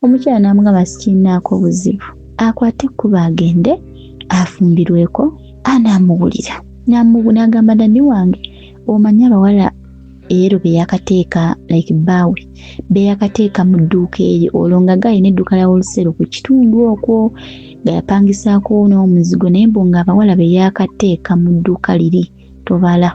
Omukyala n'amugamba sikinaako buzibu akwate ekkuba agende afumbirweko anaamuwulira n'agamba dadi wange omanyi abawala ero beyakateeka like bawe beyakateeka mu dduuka eryo olwo nga gayina edduuka lya wholesale ku kitundu okwo nga yapangisaako n'omuzigo naye mbu nga abawala beyakateeka mu dduuka liri tobala.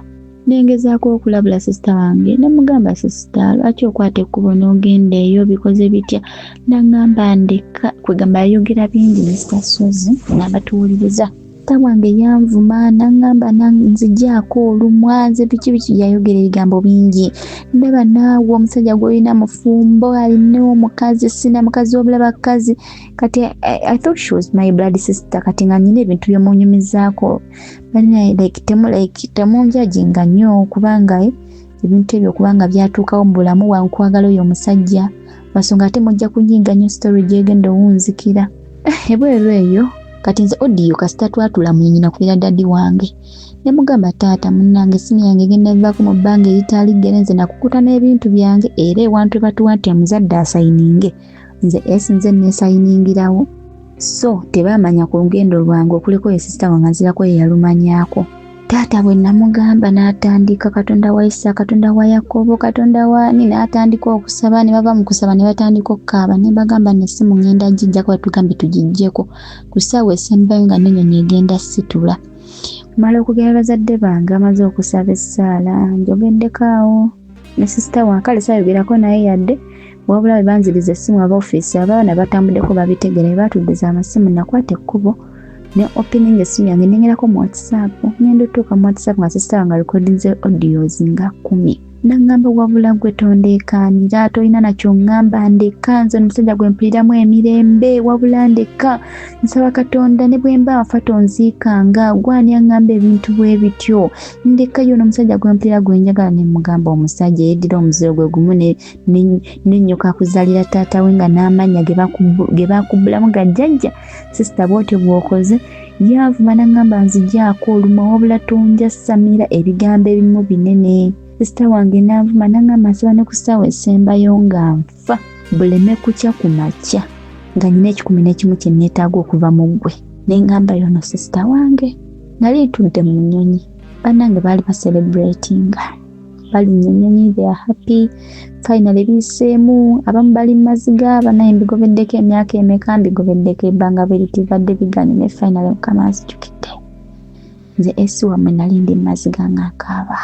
Nengezaako okulabula sisita wange namugamba sisita lwaki okwata ekkubo n'ogenda eyo bikoze bitya n'angamba ndeka kwegamba yayogera bingi Mr. Sozi n'abatuwuliriza. Taata wange yanvuma n'angamba nzigyako olumwa nze biki yayogera ebigambo bingi. Ndaba naawe omusajja gw'olina mufumbo alina omukazi sina mukazi wabula bakazi kati I thought she was my blood sister kati nga nyina ebintu byomunyumizaako like temunjajinga nnyo kubanga ebintu ebyo kubanga byatuukawo mu bulamu bwange kwagala oyo omusajja basonga ate mujja kunyinga nnyo story gyegenda owunzikira ebweru eyo kati nze odiyo kasita twatula munyina kubira dadi wange nemugamba taata munnange simu yange genda vaako mu bbanga eritaali ggere nze nakukuta n'ebintu byange era ewantu ebatuwatya muzadde asayininge nze neesayiningirawo so tebaamanya ku lugendo lwange okuleko ye sisita wange nzirako ye yalumanyaako. Taata bwe namugamba n'atandika Katonda wa Isa Katonda wa Yakobo Katonda wa n'atandika okusaba ne bava mu kusaba ne batandika okukaaba ne bagamba n'essimu ngenda gijja ko batugambe tugijjeko ku ssaawa esembayo nga n'ennyonyi egenda situla. Mala okugera bazadde bange amaze okusaba essaala njogeddeko ne sisita wange kale saayogerako naye yadde wabula banziriza essimu aba ofiisi abaana batambuddeko babitegere batuddiza amasimu nakwata ekkubo ne opening essimu yange nengerako mu WhatsApp ngenda otuuka mu WhatsApp nga sisita wange alikodinze audios nga 10 nangamba wabula gwe tondeekaanira tolina nakyo ngamba ndeka nze omusajja gwe mpuliramu emirembe wabula ndeka nsaba Katonda ne bwe mba nfa tonziikanga gwani aŋŋamba ebintu bwe bityo ndeka yo n'omusajja gwe mpulira gwe njagala ne mugamba omusajja yeddira omuziro gwe gumu n'ennyoka akuzaalira taata we nga n'amanya ge bakubbulamu ga jjajja sisita bw'otyo bw'okoze yanvuma n'aŋŋamba nzigyako oluma wabula tonja Samira ebigambo ebimu binene. Sisita wange n'anvuma n'aŋŋamba nsaba ne ku ssaawa esembayo nga nfa buleme kukya ku makya nga nina 11 kye neetaaga okuva mu ggwe n'eŋŋamba yono sisita wange nali ntudde mu nnyonyi bannange baali celebratinga bali nnyonyi they are happy finally biseemu abamu bali maziga banaye mbigobeddeko emyaka emeka mbigobeddeko ebbanga beritivadde biganye ne finally mukama anzijukidde nze esi wammwe nali ndi maziga ng'akaaba.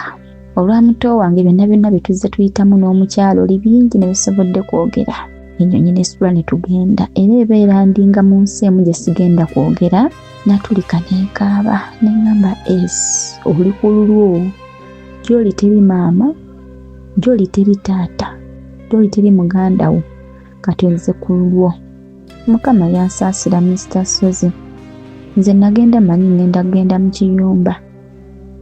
Olwamuto wange byonna bituzze tuyitamu n'omukyalo oli bingi ne bisobodde kwogera ennyonyi n'esitula ne tugenda era ebeera ndinga mu nsi emu gye sigenda kwogera natulika n'ekaaba n'eŋŋamba oli ku lulwo gy'oli teri maama gy'oli teri taata gy'oli teri muganda wo kati nze ku lulwo. Mukama yansaasira Mr. Sozi nze nagenda manyi ngenda kugenda mu kiyumba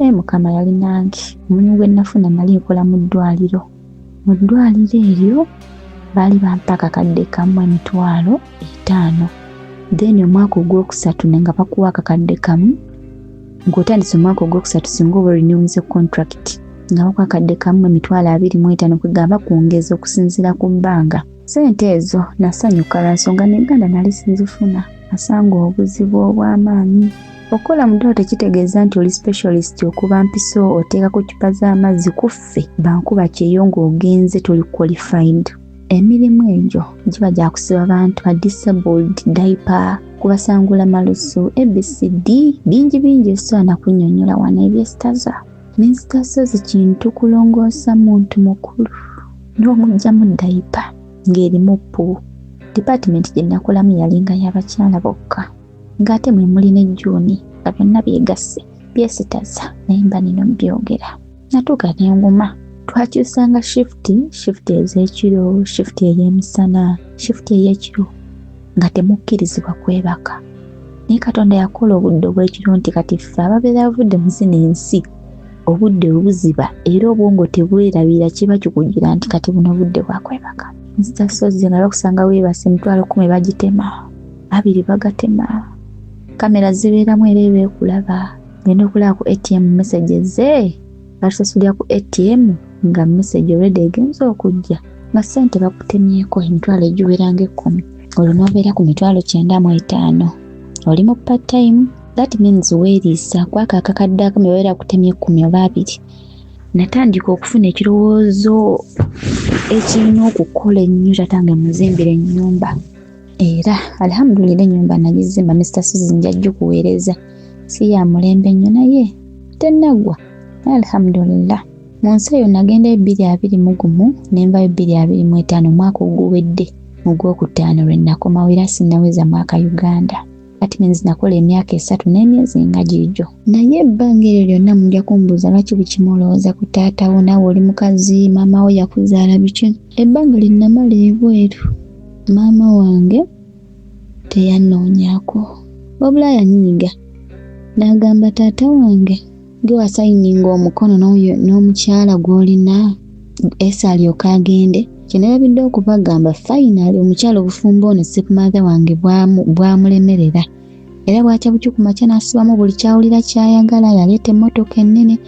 Mukama yali nange omulimu gwe nafuna nali nkola mu ddwaliro eryo baali bampa akakadde kamu $50,000 then omwaka ogwokusatu nga bakuwa akakadde kamu ng'otandise omwaka ogwokusatu singa oba renewinze contract nga bakuwa akakadde kamu $25,000 kwegamba kwongeza okusinziira ku bbanga. Ssente ezo nasanyuka lwa nsonga n'Uganda nali sinzifuna nasanga obuzibu obw'amaanyi. Okola mu ddwaliro tekitegeeza nti oli specialist okuba mpiso oteekako cupa z'amazzi kuffe bankuba kyeyo ng'ogenze toli qualified. Emirimu egyo giba gya kusiba bantu ba disabled diaper kubasangula malusu ABCD bingi esobola kunnyonnyola wano ebyesitaza. Mr. Sozi kintu kulongoosa muntu mukulu n'omujja mu diaper ng'erimu pu. Department gye nakolamu yalinga y'abakyala bokka ng'ate mwe muli ne Juni nga byonna byegasse byesitaza naye mba nino byogera. Natuuka ne nguma twakyusanga shift ez'ekiro shift ey'emisana shift ey'ekiro nga temukkirizibwa kwebaka naye Katonda yakola obudde obw'ekiro nti kati ffe ababeera bavudde mu zino ensi obudde obuziba era obwongo tebwerabira kiba kikugira nti kati buno obudde bwakwebaka. Mr. Sozi nga bakusanga weebase $10,000 bagitema 2 bagatema kamera zibeeramu era ebeekulaba genda okulaba ku ATM messages batusasulira ku ATM nga message already egenza okujja nga ssente bakutemyeko emitwalo egiweranga 10. Olwo n'obeera ku mitwalo 95. Oli mu part time, that means weeriisa kwaka akakadde akamu babeera kutemye 10 oba 2. Natandika okufuna ekirowoozo ekirina okukola ennyo tatange muzimbire ennyumba. Era alhamdulillah ennyumba nagizimba Mr. Susan njajja kuweereza. Si ya mulembe nnyo naye tennagwa. Alhamdulillah. Mu nsi eyo nagenda 2021 nenvayo 2025 mwaka oguwedde mu Gwokutaano lwe nakomawo era sinnaweza mwaka Uganda. That means nakola emyaka 3 n'emyezi nga gijo. Naye ebbanga eryo lyonna mujja kumbuuza lwaki bukimulowooza ku taata wo naawe oli mukazi maama wo yakuzaala biki? Ebbanga linnamala ebweru. Maama wange teyannoonyaako. Wabula yanyiiga. N'agamba taata wange gwe wasayininga omukono n'omukyala gw'olina Esa alyoka agende. Kino yabidde okubagamba finally omukyala obufumbo ono stepmother wange bwamulemerera. Era bw'akya bukya ku makya n'asibamu buli kyawulira kyayagala, yaleeta emmotoka ennene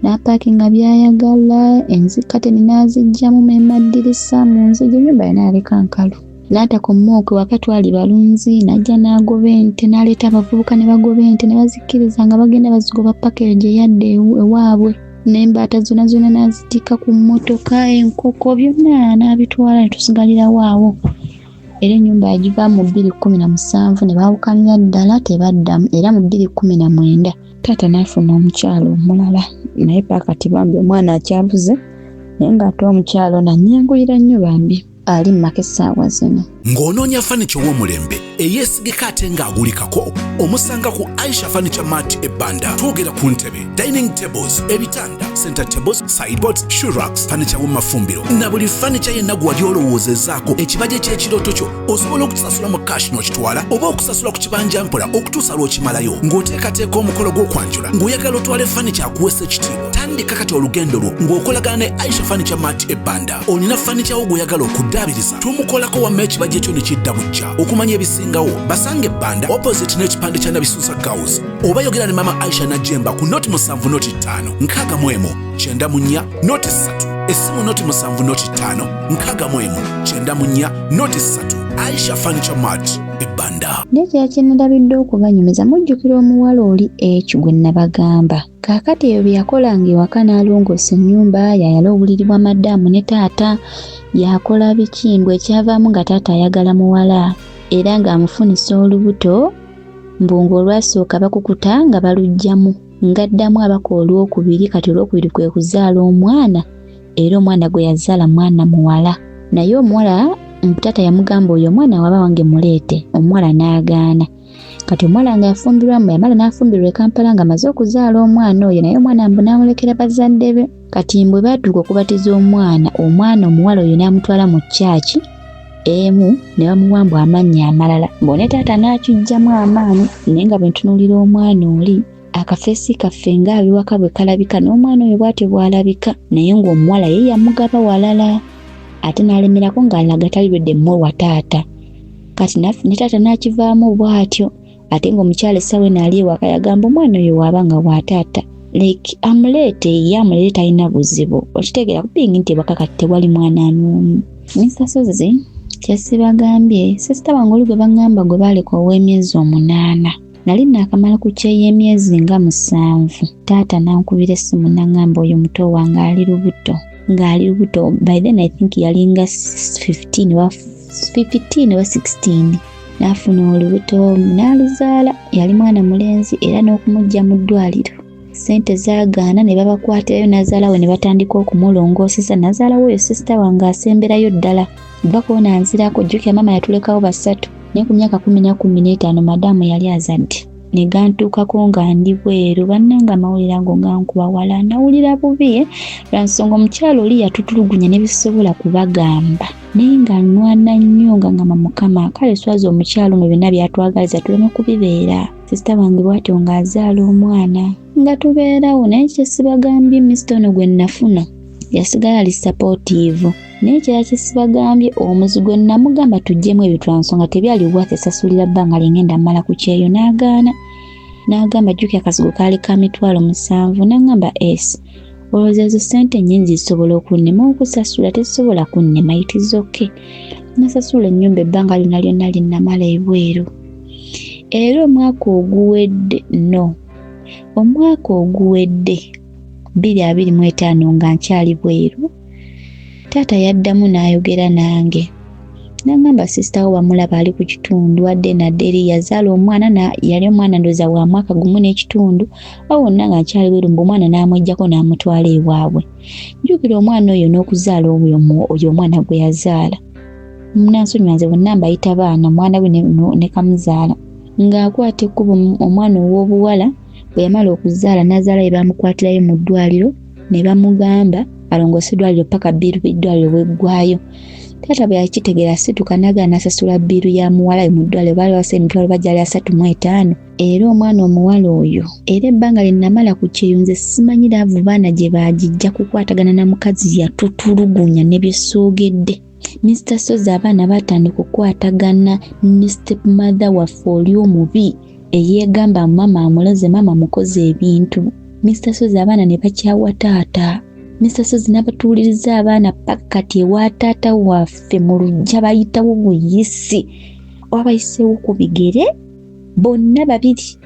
n'apaakinga byayagala, enzikateni n'aziggyamu memmaddirisa mu nzigi, ennyumba yonna yaleka nkalu. N'ataka omwoke waka twali balunzi, n'ajja n'agoba ente, n'aleeta abavubuka ne bagoba ente ne bazikkiriza nga bagenda bazigoba package eyadde ewaabwe. N'embaata zonna n'azitika ku mmotoka, enkoko byonna n'abitwala ne tusigalirawo awo. Era ennyumba yagiva mu 2017 ne baawukanira ddala tebaddamu, era mu 2019 taata n'afuna omukyalo omulala. Naye paakati bambi omwana akyabuze naye ng'ate omukyalo nanyangulira nnyo bambi. Ali makesaawa zino. Ng'onoonya furniture w'omulembe eyeesigika ate ng'agulikako omusanga ku Aisha Furniture Mart ebbanda. Twogera ku ntebe, dining tables, ebitanda, center tables, sideboards, shoe racks, furniture w'emafumbiro na buli furniture yenna gwali olowoozezaako ekibajje ky'ekirooto kyo osobola okutusasula mu cash n'okitwala oba okusasula ku kibanja mpola okutuusa lw'okimalayo ng'oteekateeka omukolo gw'okwanjula ng'oyagala otwale furniture akuweesa ekitiibwa. Tandika kati olugendo lwo ng'okolagana ne Aisha Furniture Mart ebbanda. Olina furniture wo gw'oyagala okuddaabiriza tumukolako wamma ekibajje kyo ne kidda bujja. Okumanya ebisingawo basange ebbanda opposite n'ekipande kya Nabisusa Girls oba yogera ne mama Aisha Najjemba ku noti 7 noti 5 nkaaga mu emu 94 noti 3 essimu noti 7 noti 5 nkaaga mu emu 94 noti 3. Aisha Furniture Mart ebbanda. Nekya kinalabidde okubanyumiza mujjukira omuwala oli gwe nabagamba. Kaakati eyo bye yakolanga ewaka n'alongoosa ennyumba, yayala obuliri bwa maddamu ne taata, yakola bikimbwe ekyavaamu nga taata ayagala muwala era ng'amufunisa olubuto mbungu olwasooka bakukuta nga baluggyamu ng'addamu abaka olwokubiri, kati olwokubiri kwe kuzaala omwana era omwana gwe yazaala mwana muwala. Naye omuwala taata yamugamba oyo omwana waba wange muleete, omuwala n'agaana. Kati omwana nga yafumbirwamu yamala n'afumbirwa e Kampala nga amaze okuzaala omwana oyo, naye omwana mbu n'amulekera bazadde be. Kati mbwe baatuuka okubatiza omwana omuwala oyo n'amutwala mu kyaki emu ne bamuwambwa amannya amalala. Mbone taata n'akijjamu amaanyi naye nga bwe ntunuulira omwana oli akafeesi kaffe ng'abiwaka bwe kalabika n'omwana oyo bw'atyo bw'alabika, naye ng'omuwala ye yamugaba walala ate n'alemerako ng'alaga talibedde mmuwa taata. Kati ne taata n'akivaamu bw'atyo ate ng'omukyala essawa n'ali ewaka yagamba omwana oyo waaba nga wa taata like amuleete ye amuleete talina buzibu. Okitegeera kupingi nti ewaka kati tewali mwana n'omu. Mr. Suzy kyesibagambye sisita wange oli gwe baŋŋamba gwe baaleka ow'emyezi 8 nali naakamala ku ky'emyezi nga 7 taata n'ankubira essimu n'aŋŋamba oyo muto wange ali lubuto ng'ali lubuto. By then I think yalinga 15 oba 16 n'afuna olubuto n'aluzaala. Yali mwana mulenzi era n'okumujja mu ddwaliro ssente zaagaana ne babakwatirayo n'azaalawe ne batandika okumulongoosesa. N'azaalawo oyo sisita wange asemberayo ddala bakoona nzirako. Jjukira mama yatulekawo basatu naye ku myaka 15 madamu yali azadde ne gantuukako nga ndi bweru bannanga amawulire ago gankuba wala nawulira bubi lwa nsonga omukyalo oli yatutulugunya ne bisobola kubagamba naye nga nnwana nnyo nga ngamba Mukama kale swaza omukyalo mu byonna byatwagaliza tuleme kubibeera. Sisita wange bw'atyo ng'azaala omwana nga tubeerawo naye kyesibagambye Mr. ono gwe nafuna yasigala ali supportive. Naye kyali kyesibagambye omuzigo namugamba tuggyemu ebitwansonga tebyali bwate sasulira bbanga lyengenda mmala ku kyeyo n'agaana. N'agamba jjukira akasigo kaali ka 7,000 n'agamba esi olowooza ezo ssente nnyingi zisobola okunnema okusasula tezisobola kunnema it is okay. Nasasula ennyumba ebbanga lyonna linnamala ebweru. Era omwaka oguwedde 2025 nga nkyali bweru, taata yaddamu n'ayogera nange. N'angamba sisita we bamulaba ali ku kitundu wadde nadde eri yazaala omwana yali omwana ndooza wa mwaka gumu n'ekitundu awo wonna nga nkyali bweru mbu omwana n'amweggyako n'amutwala ewaabwe. Njukira omwana oyo n'okuzaala oyo omwana gwe yazaala. Munansonyiwa nze bonna mbayita baana mwana we ne kamuzaala. Ng'akwata ekkubo omwana ow'obuwala bwe yamala okuzaala n'azaala bamukwatirayo mu ddwaliro ne bamugamba alongose eddwaliro paka bbiiru b'eddwaliro bweggwayo. Taata bwe yakitegeera asituka n'agaana asasula bbiiru ya muwala mu ddwaliro baali basa emitwalo bajjali 35. Era omwana omuwala oyo era ebbanga lye namala ku kyeyunze simanyira avo baana gye baagijja kukwatagana na mukazi yatutulugunya ne bye soogedde. Mr. Sozi abaana batandika okukwatagana ne stepmother waffe oli omubi eyeegamba mama amuloze mama mukoze ebintu. Mr. Sozi abaana ne bakyawa taata. Mr. Sozi n'abatuuliriza abaana paka kati ewa taata waffe mu luggya bayitawo buyisi. Wabayiseewo ku bigere bonna babiri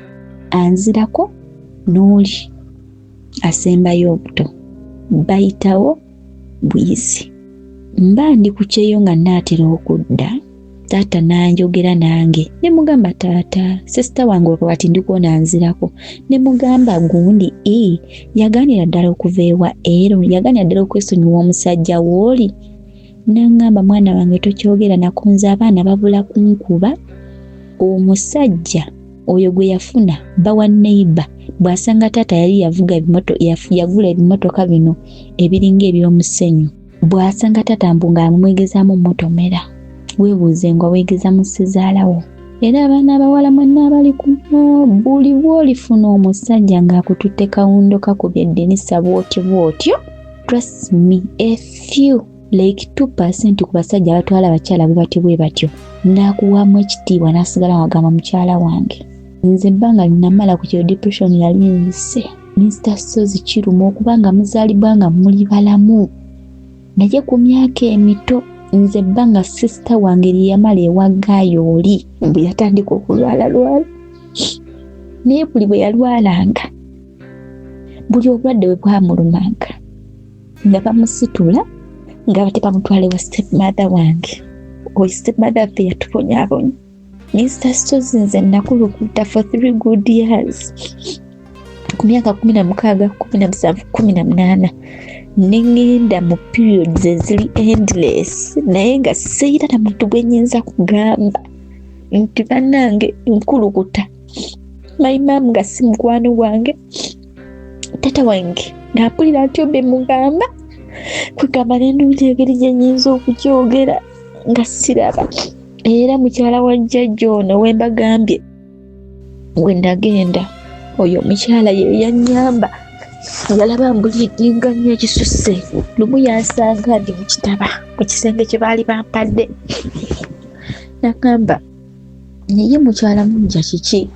anzirako n'oli asembayo obuto bayitawo buyisi. Mba ndi ku kyeyo nga naatera okudda taata n'anjogera nange ne mugamba taata sisita wange wakati ndikuona nzirako ne mugamba gundi yagaanira ddala okuva ewa ero yagaanira ddala okwesonyiwa omusajja wooli. N'angamba mwana wange tokyogera nakunze abaana babula kunkuba omusajja oyo gwe yafuna bawa neighbor bw'asanga taata yali yagula ebimotoka bino ebiringa eby'omusenyu bw'asanga taata mbu ng'amwegezaamu motomera weebuuze nga weegeza mu ssezaalawo. Era abaana abawala mwenna abali kuno buli bw'olifuna omusajja ng'akututte kawundo kakubye eddinisa bw'otyo trust me a few like 2% ku basajja abatwala abakyala bwe batyo n'akuwaamu ekitiibwa n'asigala wagamba mukyala wange. Nze ebbanga linamala ku kyo depression yali nzise. Mr. Sozi kiruma okubanga muzaalibwa nga muli balamu naye ku myaka emito nze ebbanga sisita wange lye yamala ewagaayo oli bwe yatandika okulwala naye buli bwe yalwalanga buli obulwadde bwe bwamulumanga nga bamusitula nga bate bamutwale wa stepmother wange oyo stepmother ffe yatubonyaabonya. Mr. Sozi nze nakulukuta for 3 good years ku myaka 16, 17, 18 nengenda mu periods eziri endless naye nga seyira na muntu gwe nyinza kugamba nti bannange nkulukuta. My mom nga si mukwano wange tata wange n'apulira nti obe mugamba kwegamba nenduuza engeri gye nyinza okukyogera nga siraba. Era mukyala wa jjajja ono we mbagambye we nagenda oyo mukyala ye yannyamba yalaba mbuliidinga nnyo ekisusse lumu yansanga ndi mu kitaba mu kisenge kye baali bampadde n'agamba naye mukyala mujja kiki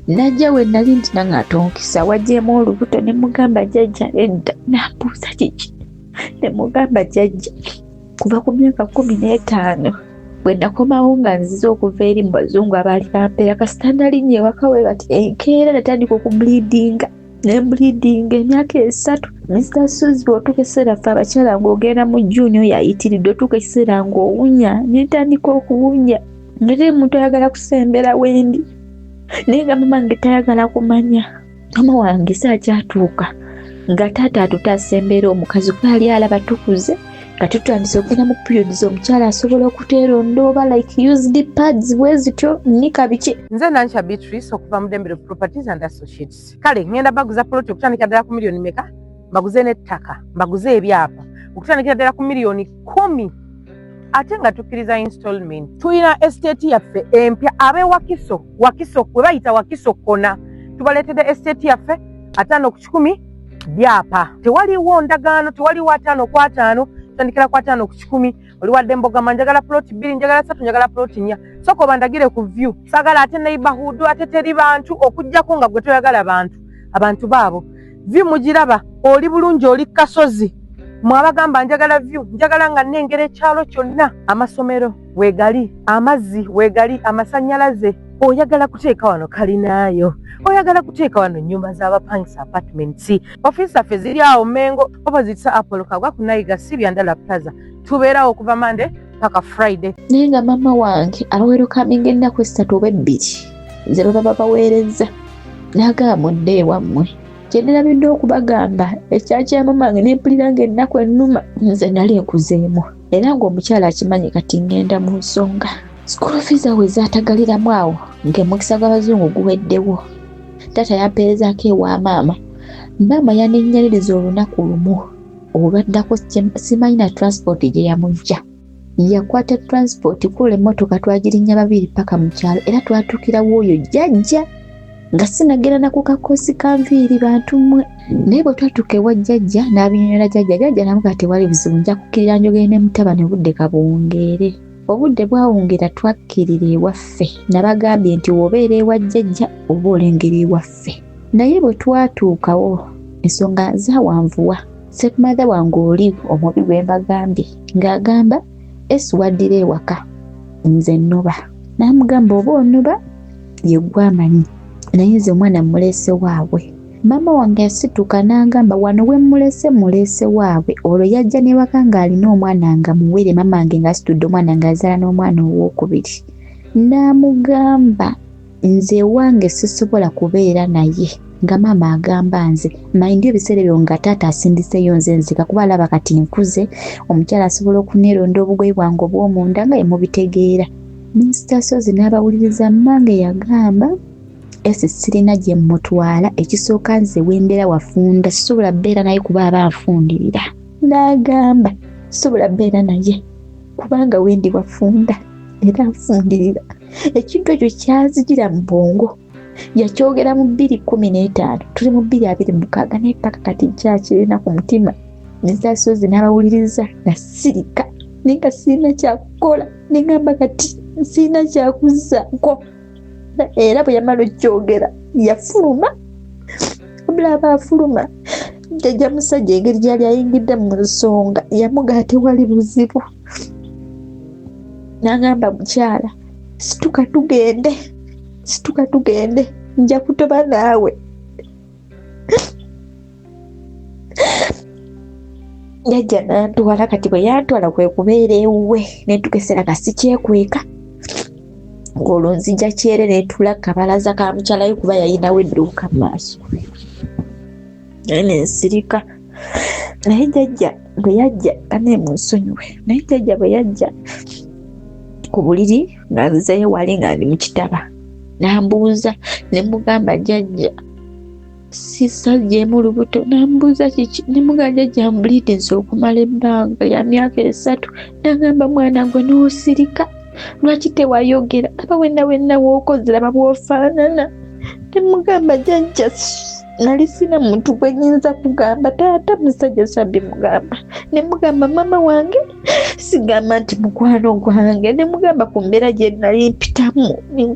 najja we nali nti nange atonkisa wajjeemu olubuto ne mugamba jjajja edda n'ambuuza kiki ne mugamba jjajja kuva ku myaka 15 bwe nakomawo nga nziza okuva eri mu bazungu abaali bampeera kasita nalinnye ewaka we bati enkeera natandika okubulidinga nembulidinga emyaka 3. Mr. Sozi bw'otuuka ekiseera ffe abakyala ng'ogenda mu junior yayitiridde otuuka ekiseera ng'owunya nentandika okuwunya nga teri muntu ayagala kusembera wendi naye nga mama nge tayagala kumanya. Mama wange saakyatuuka nga taata atutaasa embeera omukazi kuba yali alaba tukuze nga tutandise okugenda mu periods omukyala asobola okuteera ndooba like used pads bwezityo nika biki. Nze Nansha Beatrice okuva mu Dembele Properties and Associates. Kale ngenda baguza ploti okutandikira ddala ku miliyoni meka mbaguze n'ettaka mbaguze ebyapa okutandikira ddala ku miliyoni 10 ate nga tukkiriza installment. Tuyina estate yaffe empya abe wakiso kwe bayita wakiso kona tubaleetedde estate yaffe 5 ku 10 byapa tewaliwo ndagaano tewaliwo 5 ku 5 tandikira ku 5 ku 10 oli wadde mbogama njagala ploti 2 njagala 3 njagala ploti 4 soko bandagire ku view sagala ate neighborhood ate teri bantu okujjako nga gwe toyagala abantu baabo vyu mugiraba oli bulungi oli kasozi mwabagamba njagala vyu njagala nga nnengera ekyalo kyonna amasomero weegali amazzi weegali amasannyalaze oyagala kuteeka wano kalinaayo oyagala kuteeka wano nnyumba z'abapangisa apartments ofiisi zaffe ziri awo Mengo opposite Apollo Kagwa ku Nayiga Sibya Ndala Plaza tubeerawo okuva Monday paka Friday. Naye nga mama wange alowero kaminga ennaku 3 oba 2 ze baba baweereza n'agamba mudde ewammwe kyenderabidde okubagamba ekyakya mama wange nempulira ng'ennaku ennuma nze nali nkuzeemu era ng'omukyala akimanyi kati ngenda mu nsonga school fees awe zaatagaliramu awo ng'emukisa gw'abazungu guweddewo taata yampeerezaako ewa maama yanennyaliriza olunaku lumu olwaddako simanyi na transport gye yamujja yakwata transport kula emmotoka twagirinnya 2 paka mu kyalo era twatuukirawo oyo jjajja nga sinagera na ku kakosi ka nviiri bantu mmwe naye bwe twatuuka ewa jjajja n'abinyonyola jjajja namuga tewali buzibu nja kukkirira njogere ne mutabani obudde kabuwungeere obudde bwawungera twakkirira ewaffe nabagambye nti wobeera ewa jjajja oba olengera ewaffe naye bwe twatuukawo ensonga zaawanvuwa sekumadha wange oli omubi gwe mbagambye ng'agamba esiwaddira ewaka nze nnoba n'amugamba oba onoba yeggwamanyi naye nze omwana mulese waabwe mama wange yasituka n'agamba wano we mulese waabwe olwo yajja n'ewaka ng'alina omwana nga muwere mama wange ng'asitudde omwana ng'azaala n'omwana owokubiri n'amugamba nze ewange sisobola kubeera naye nga mama agamba nze mayindi ebiseera ebyo nga taata asindiseyo nze nzika kuba alaba kati nkuze omukyala asobola okuneeronda obugoye bwange obw'omunda nga yemubitegeera minisita Sozi n'abawuliriza mmange yagamba esi sirina gye mmutwala ekisooka nze wembeera wafunda sisobola bbeera naye kuba aba nfundirira n'agamba sisobola bbeera naye kubanga wendi wafunda era nfundirira ekintu ekyo kyazigira mu bwongo yakyogera mu 2015 tuli mu 2026 naye paka kati kyakirina ku mutima minisita Sozi n'abawuliriza nasirika ninga sirina kyakukola ningamba kati sirina kyakuzzaako era bwe yamala okyogera yafuluma obula aba afuluma jjajja musajja engeri gyali ayingidde mu nsonga yamugaa tewali buzibu n'agamba mukyala situka tugende nja kutoba naawe jjajja n'antwala kati bwe yantwala kwe kubeera ewuwe nentukesera kasikyekweka ng'olwo nzija kyere neetula kabalaza ka mukyalayo kuba yayinawo edduuka mu maaso naye nensirika naye jjajja bwe yajja ane munsonyiwe naye jjajja bwe yajja ku buliri nga nzeyo wali nga ndi mu kitaba n'ambuuza ne mugamba jjajja sisajjeemu lubuto n'ambuuza kiki ne mugamba jjajja mbuliitinsa okumala ebbanga ya myaka 3 n'agamba mwana gwe n'osirika lwaki tewayogera aba wenna wookozera babwofaanana temugamba jjajja nali sina muntu gwe nyinza kugamba taata musajja sabbi mugamba ne mugamba mama wange sigamba nti mukwano gwange ne mugamba ku mbeera gye nali mpitamu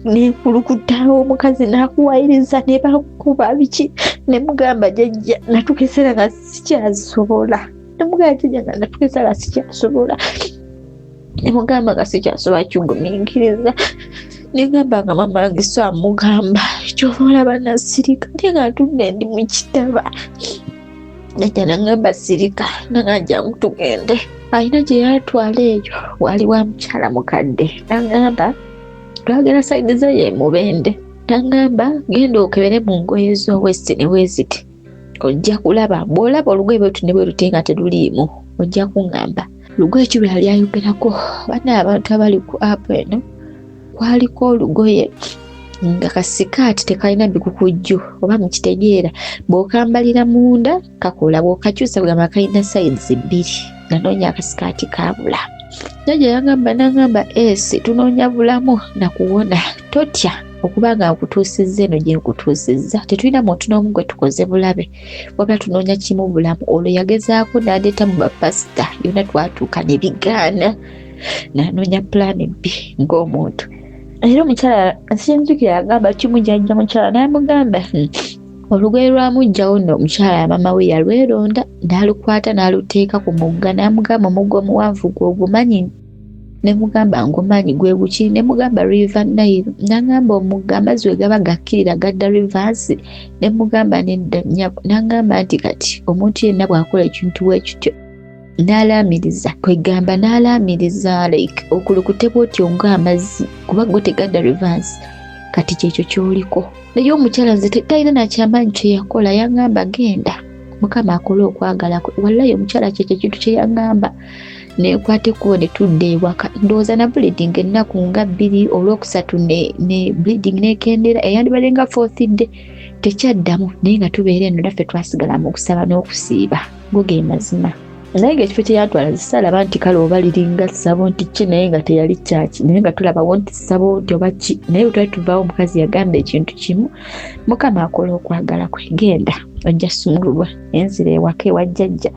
nekulukutawo omukazi n'akuwayiriza ne bakuba biki ne mugamba jjajja natukesera nga sikyasobola ne mugamba jjajja nga natukesera nga sikyasobola nemugamba nga sikyasobola kigumiikiriza negamba nga mama wange so amugamba kyova olaba nasirika naye nga ntudde ndi mu kitaba jjajja nagamba sirika naganja tugende alina gye yatwala eyo wali wa mukyala mukadde nagamba twagera sayidi ze ye Mubende nagamba genda okebere mu ngoye z'owesti ne weeziti ojja kulaba bw'olaba olugoye bwetu ne bwe luti nga teruliimu ojja kuŋŋamba lugoye ki lwe yali ayogerako bana abantu abali ku app eno kwaliko olugoye nga kasikaati tekalina bikukujju oba mukitegeera bw'okambalira munda kakola bw'okakyusa bwegamba kalina sides 2 nanoonya akasikaati kabula jjajja yagamba nagamba esi tunoonya bulamu nakuwona totya okuba nga nkutuusizza eno gye nkutuusizza tetulina muntu n'omu gwe tukoze bulabe wabula tunoonya kimu bulamu olwo yagezaako n'adeeta mu bapasita yonna twatuuka ne bigaana nanoonya pulaani B ng'omuntu era omukyala nsinzukira yagamba kimu jjajja mukyala n'amugamba olugoye lwamugjawo nno omukyala maama we yalweronda n'alukwata n'aluteeka ku mugga n'amugamba omugga omuwanvu gw'ogumanyi ne mugamba ngumanyi gwe guki ne mugamba River Nile n'agamba omugga amazzi we gaba gakkirira gadda rivers ne mugamba nedda nnyabo n'agamba nti kati omuntu yenna bw'akola ekintu bwe kityo n'alaamiriza kwegamba n'alaamiriza like okulukuta bw'otyo ng'amazzi kuba go tegadda rivers kati kyekyo ky'oliko naye omukyala nze talina nakyamaanyi kye yakola yagamba genda mukama akole okwagala kwe wallahi omukyala kyekyo ekintu kye yagamba nekwate kubo ne tudde ewaka ndowooza na bleeding ennaku nga 2 olwokusatu ne bleeding nekendera eyandibadde nga 4th day tekyaddamu naye nga tubeera eno naffe twasigala mu kusaba n'okusiiba go ge mazima naye ng'ekifo kye yatwala zisalaba nti kale oba liringa ssabo nti ki naye nga teyali kyaki naye nga tulabawo nti ssabo nti oba ki naye bwe twali tuvaawo omukazi yagamba ekintu kimu mukama akola okwagala kwe genda ojja sumululwa enzira ewaka ewa jjajja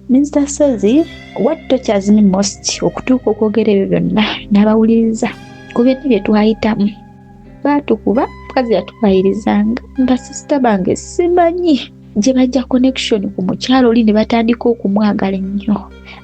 Mr. Sozi, what touches me most okutuuka okwogera ebyo byonna n'abawuliriza ku byonna bye twayitamu baatukuba mukazi yatubayirizanga nga sisita bange simanyi gye bajja connection ku mukyalo oli ne batandika okumwagala ennyo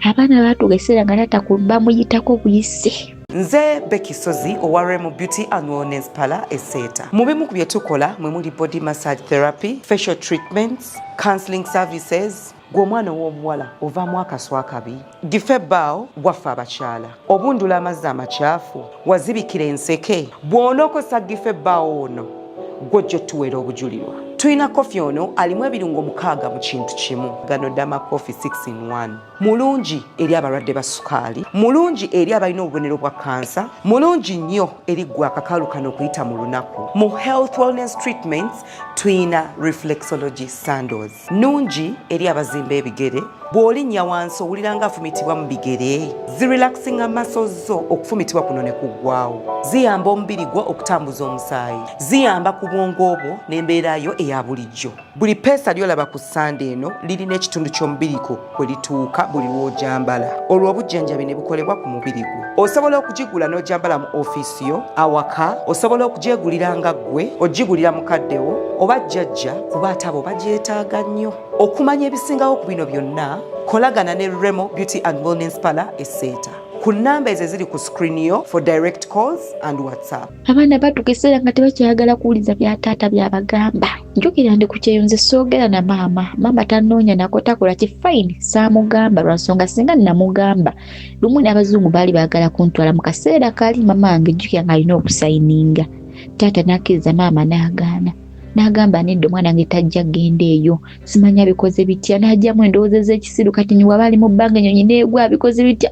abaana baatugeseera nga bamuyitako buyise Nze Becky Sozi owa Remo Beauty and Wellness Parlour Eseta. Mu bimu ku bye tukola mwe muli body massage therapy, facial treatments, counseling services. Gw'omwana w'obuwala ovaamu akaswa akabi gife bbaawo waffe abakyala obundula amazzi amakyafu wazibikira enseke bw'onookosa gife bbaawo ono gw'ojja otuweera obujulirwa tulina kofi ono alimu ebirungo 6 mu kintu kimu gano Dama Coffee 6 in 1 mulungi eri abalwadde ba sukaali mulungi eri abalina obubonero bwa kansa mulungi nnyo eri gwe akakalu kano okuyita mu lunaku mu health wellness treatments tulina reflexology sandals nungi eri abazimba ebigere bw'olinnya wansi owulira nga afumitibwa mu bigere zirelaxinga muscles zo okufumitibwa kuno ne kuggwaawo ziyamba omubiri gwo okutambuza omusaayi ziyamba ku bwongo obwo n'embeera yo eya bulijjo buli peesa lyolaba ku ssande eno lirina ekitundu ky'omubiri gwo kwe lituuka buli lw'ojambala olwo obujjanjabi ne bukolebwa ku mubiri gwo osobola okugigula n'ojambala mu ofiisi yo awaka osobola okugyegulira nga ggwe ogigulira mukaddewo oba jjajja kuba ate abo bagyetaaga nnyo okumanya ebisingawo ku bino byonna kolagana ne Remo Beauty and Wellness Parlour Eseta ku nnamba ezo eziri ku screen yo for direct calls and WhatsApp. Abaana batugeseera nga tebakyagala kuwuliza bya taata byabagamba njukira ndi ku kyeyonze soogera na maama tanoonya nako takola ki fine saamugamba lwa nsonga singa namugamba lumu n'abazungu baali baagala kuntwala mu kaseera kaali maama wange jjukira nga alina okusayininga taata n'akkiriza maama n'agaana n'agamba nedda omwana wange tajja genda eyo simanya bikoze bitya n'ajjamu endowooza z'ekisiru kati niwaba ali mu bbanga ennyonyi n'egwa bikoze bitya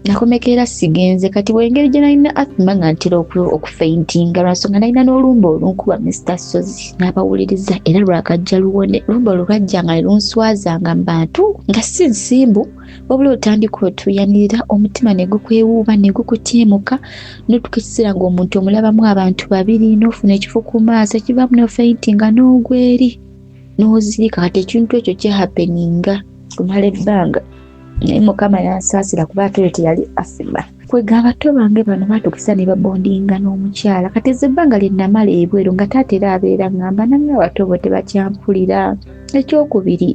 nakomekera sigenze kati bwengeri gye nalina asima nga ntera okufeintinga lwansonga nalina n'olumba olunkuba Mr. Sozi n'abawuliriza era lwakajja luwone lumba olwajja nga lunswazanga mu bantu nga si nsimbu wabula otandika otuyanirira omutima ne gukwewuuba ne gukutyemuka n'otukiseera ng'omuntu omulabamu abantu babiri n'ofuna ekifo ku maaso ekivaamu n'ofeintinga n'ogweri n'ozirika kati ekintu ekyo kyehapeninga kumala ebbanga naye mukama yansaasira kuba ate teyali asima kwegamba bato bange bano batukisa ne babondinga n'omukyala kati ebbanga lye namala ebweru nga taata era abeera ngamba nange abato bo tebakyampulira ekyokubiri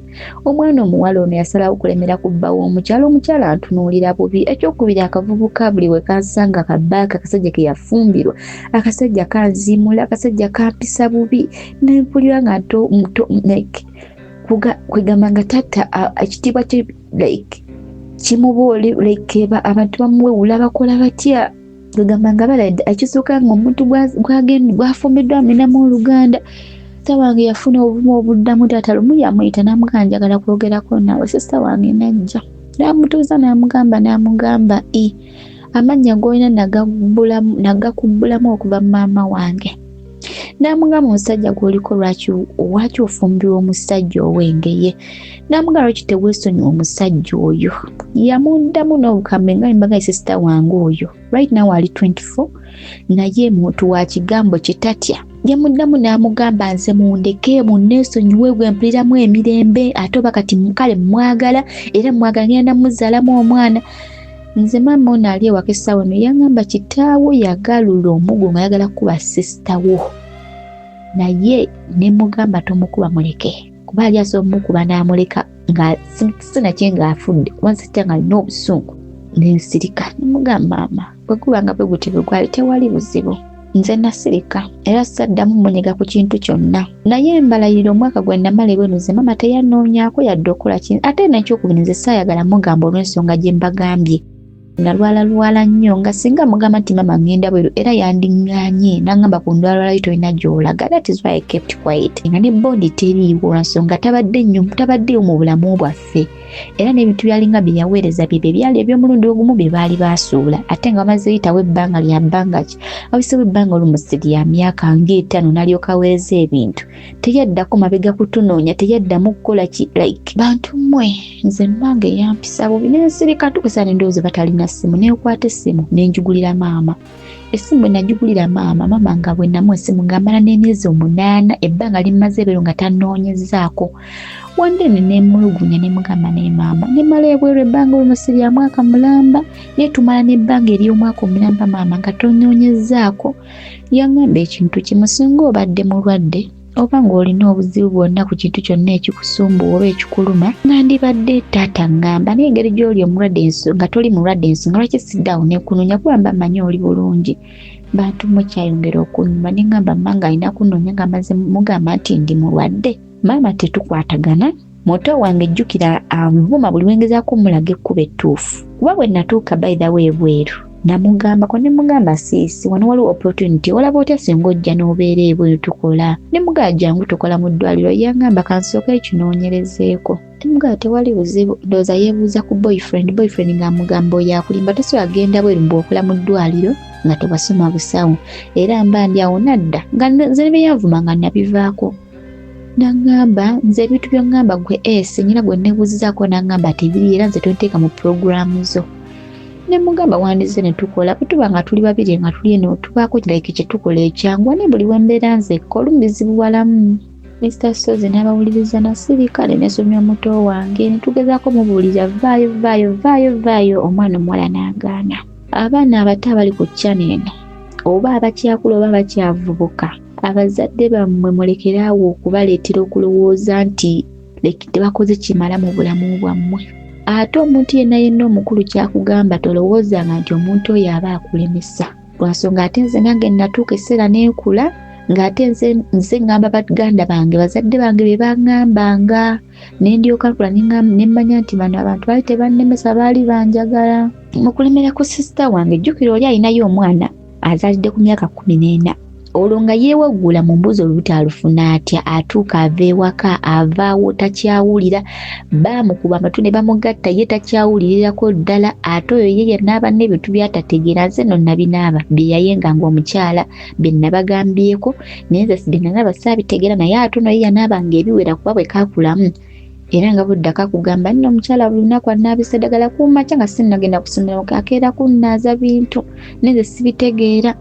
omwana omuwala ono yasalawo okulemera kubbawo omukyala antunuulira bubi ekyokubiri akavubuka buli we kansanga kabbaaka akasajja ke yafumbirwa akasajja kanzimula akasajja kampisa bubi nempulira nga kwegamba nga taata ekitiibwa kye kimuboole abantu bamuwewula bakola batya kwegamba nga baladde ekisooka nga omuntu gwafumiddwa aminamu oluganda sista wange yafuna obumu obuddamu taata lumu yamuyita n'amugamba njagala kwogerako naawe sista wange najja n'amutuuza n'amugamba amannya g'olina nagakubbulamu okuva mu maama wange n'amugamba omusajja gw'oliko lwaki ofumbirwa omusajja ow'engeye n'amugamba lwaki teweesonyiwa omusajja oyo yamuddamu n'obukambe nga mbaga sista wange oyo right now ali 24 naye muntu wa kigambo kitatya yamuddamu n'amugamba nze mundeke munneesonyiwe gwe mpuliramu emirembe ate oba kati kale mwagala era mwagala ngenda muzaalamu omwana nze maama ono ali ewaka essaawa eno yangamba kitaawo yagalula omuggo nga yagala kuba sisita wo naye ne mugamba tomukuba muleke kuba ali asobola omukuba n'amuleka nga sinakye ng'afudde wansita nga alina obusungu nensirika nemugamba maama bwe gubanga bwe gutyo bwe gwali tewali buzibu nze nasirika era saddamu munyega ku kintu kyonna naye mbalayirira omwaka gwe namala ebwenuze maama teyanoonyaako yadde okola kintu ate n'ekyokubiri saayagala mugamba olw'ensonga gye mbagambye nalwala nnyo nga singa mugamba nti maama ngenda bweru era yandiŋŋaanye n'aŋŋamba ku ndwalwalayo tolina gy'olaga. That is why I kept quiet nga ne bondi teriiwo nsonga tabaddeyo mu bulamu bwaffe era n'ebintu byalinga bye yaweereza bye byali eby'omulundi ogumu bye baali baasuula ate nga bamaze yitawo ebbanga lya bbanga ki awisewo ebbanga olumusiri lya myaka ng'etaano n'alyoka aweereza ebintu teyaddako mabega kutunoonya teyaddamu kukola ki like bantu mmwe nze mmange yampisa bubi nensirika tukusa n'endowooza batalina ssimu neekwata essimu nenjugulira maama essimu bwe najugulira maama nga bwe namu essimu ng'amala n'emyezi 8 ebbanga limaze ebero nga tanoonyezaako wandene nemulugunya nemugamba ne maama nemala ebweru ebbanga olumusiri ya mwaka mulamba netumala n'ebbanga ery'omwaka omulamba maama nga tonyoonyezaako yaŋŋamba ekintu kimu singa obadde mulwadde oba ng'olina obuzibu bwonna ku kintu kyonna ekikusumbuwa oba ekikuluma nandibadde taata ŋŋamba naye engeri gy'oli omulwadde nga toli mulwadde ensonga lwaki siddaawo nekunoonya kuba mmanyi oli bulungi bantu mukyayongera okunyuma neŋŋamba mmanga alina kunoonya nga maze mugamba nti ndi mulwadde maama tetukwatagana muto wange ejjukira anvuma buli wengezaako omulaga ekkuba ettuufu kuba bwe natuuka by the way ebweru namugambako nemugamba siisi wano waliwo opportunity olaba otya singa ojja n'obeera ebweru tukola nemugamba jangu tukola mu ddwaliro yaŋŋamba kansooka ekinoonyerezeeko nemugamba tewali buzibu ndowooza yeebuuza ku boyfriend ng'amugamba oyo akulimba tosobola agenda bweru mbw'okola mu ddwaliro nga tewasoma busawo era mba ndi awo nadda nga nze ne yanvuma nga nabivaako nangamba nze ebintu by'ongamba gwe nyina gwe neebuuzizaako nangamba tebiri era nze tonteeka mu puroguramu zo nemugamba wandize ne tukola bwetuba nga tuli babiri nga tuli eno tubaako like kye tukola ekyangwa ne buli wembeera nze olumizibu bwalamu Mr. Sozi n'abawuliriza nasirika nesomya omuto wange netugezaako mubuulira vaayo omwana omuwala n'agaana abaana abato abali ku channel eno oba abakyakula oba abakyavubuka abazadde bammwe mulekeraawo okubaleetera okulowooza nti tebakoze kimala mu bulamu bwammwe ate omuntu yenna omukulu kyakugamba tolowoozanga nti omuntu oyo aba akulemesa lwansonga ate nze nange natuuka eseera neekula ng'ate nze ngamba baganda bange bazadde bange be baŋŋambanga nendyoka nkula nemmanya nti bano abantu baali tebannemesa baali banjagala mu kulemera ku sisita wange jjukira oli alinayo omwana azaalidde ku myaka 14 olwo nga yeewaggula mu mbuzi olubuto alufuna atya atuuka ava ewaka avaawo takyawulira baamukuba amatu ne bamugatta ye takyawulirirako ddala ate oyo ye yanaaba n'ebintu byatategeera nze no nabinaaba bye yayenganga omukyala bye nabagambyeko naye nze bye nanaaba saabitegeera naye ate ono ye yanaabanga ebiwera kuba bwe kaakulamu era nga buddako akugamba nno omukyala buli lunaku anaabisa eddagala kumakya nga sinnagenda kusomera akeera kunnaaza bintu naye nze sibitegeera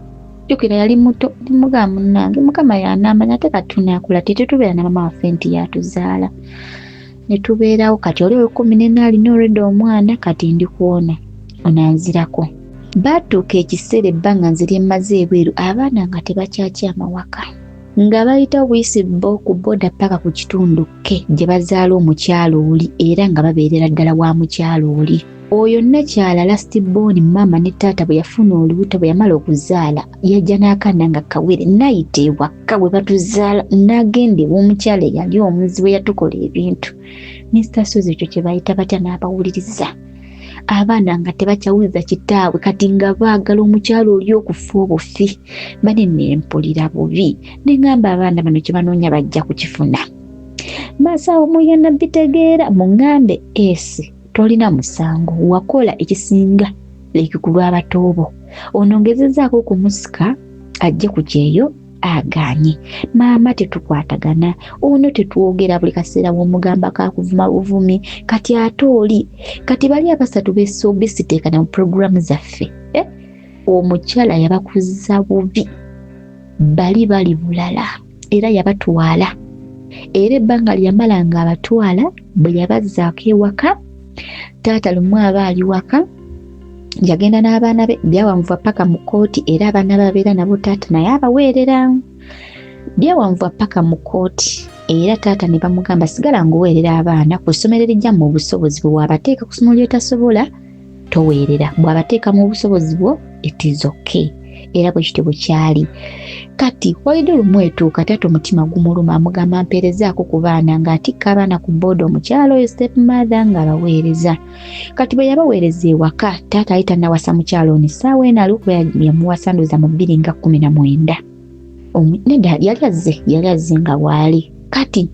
jjukira yali muto nemugamba munnange mukama yanaamanya ate kati tunaakula tetubeera na mama waffe nti yatuzaala ne tubeerawo kati oli 14 alina olwedde omwana kati ndi kuwona onanzirako baatuuka ekiseera ebbanga nze lyemmaze ebweru abaana nga tebakyakyama waka nga bayita obuyisi ku boda paka ku kitundu ke gye bazaala omukyalo oli era nga babeerera ddala wa mukyalo oli oyo nakyala last born mama ne taata bwe yafuna olubuto bwe yamala okuzaala yajja n'akaana nga kawere nayita ewaka bwe batuzaala n'agenda ew'omukyala eyali omuzi we yatukola ebintu Mr. Sozi ekyo kye bayita batya n'abawuliriza abaana nga tebakyawuliza kitaabwe kati nga baagala omukyala oli okufa obufi bane nempulira bubi neŋŋamba abaana bano kye banoonya bajja kukifuna maasawo muyana bitegeera muŋŋambe esi tolina musango wakola ekisinga leki ku lw'abatoobo onongezezaako okumusika ajje ku kyeyo aganye maama tetukwatagana ono tetwogera buli kaseera w'omugamba kakuvuma buvumi kati ate oli kati bali abasatu besiteekana mu puroguramu zaffe omukyala yabakuza bubi bali bulala era yabatwala era ebbanga lyamala nga abatwala bwe yabazzaako ewaka taata lumu aba ali waka yagenda n'abaana be byawanvuwa paka mu kooti era abaana babeera nabo taata naye abaweerera byawanvuwa paka mu kkooti era taata ne bamugamba sigala ng'oweerera abaana ku ssomero erijja mu busobozi bwe bw'abateeka ku ssomero ly'otasobola toweerera bw'abateeka mu busobozi bwo it is okay era bwe kityo bwe kyali kati walidde lumu etuuka taata omutima gumuluma amugamba mpeerezaako ku baana ng'atikka abaana ku booda omukyalo oyo step mother ng'abaweereza kati bwe yabaweereza ewaka taata ayita nawasa mukyalo ono essaawa eno alikuba yamuwasa ndowooza mu 2019 nedda yali azze nga waali kati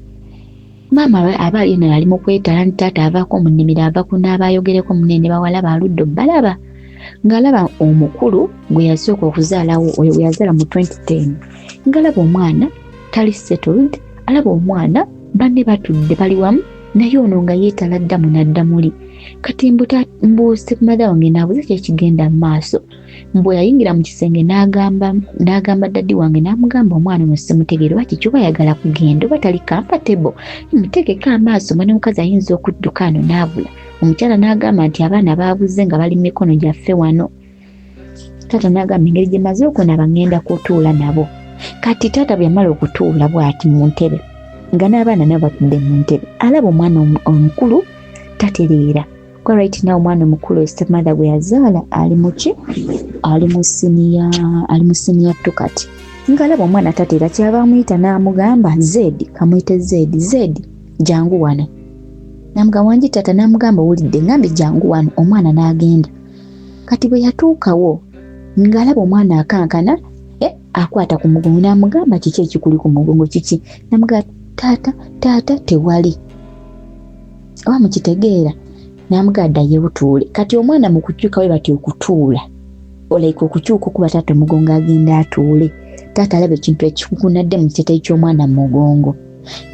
maama aba yena yali mu kwetala nti taata avaako mu nnimiro ava kunaaba ayogereko munene bawala baludde balaba ng'alaba omukulu gwe yasooka okuzaalawo oyo gwe yazaala mu 2010 ng'alaba omwana tali settled alaba omwana banne batudde bali wamu naye ono nga yeetala ddamu naddamuli kati mbu stepmother wange naabuze kyekigenda mu maaso mbwe yayingira mu kisenge n'agamba daddi wange n'amugamba omwana ono simutegeere oba kiki oba ayagala kugenda oba tali comfortable mutegeko amaaso mwana omukazi ayinza okudduka ano n'abula omukyala n'agamba nti abaana baabuze nga bali mu mikono gyaffe wano taata n'agamba engeri gye maze okunaba ngenda kutuula nabo kati taata bwe yamala okutuula bw'ati mu ntebe nga n'abaana nabo batudde mu ntebe alaba omwana omukulu tatereera kwa right now omwana omukulu stepmother gwe yazaala ali mu senior tukati ng'alaba omwana tateera kyava amuyita n'amugamba Zedi kamuyite Zedi jangu wano namugamba wangi taata n'amugamba owulidde ngambe jangu wano omwana n'agenda kati bwe yatuukawo ng'alaba omwana akankana akwata ku mugongo n'amugamba kiki ekikuli ku mugongo kiki n'amugamba taata tewali oba mukitegeera n'amugamba yebutuule kati omwana mu kukyuka we bati okutuula olaika okukyuka okuba taata omugongo agenda atuule taata alaba ekintu ekikukunadde mu kiteeteeyi ky'omwana mu mugongo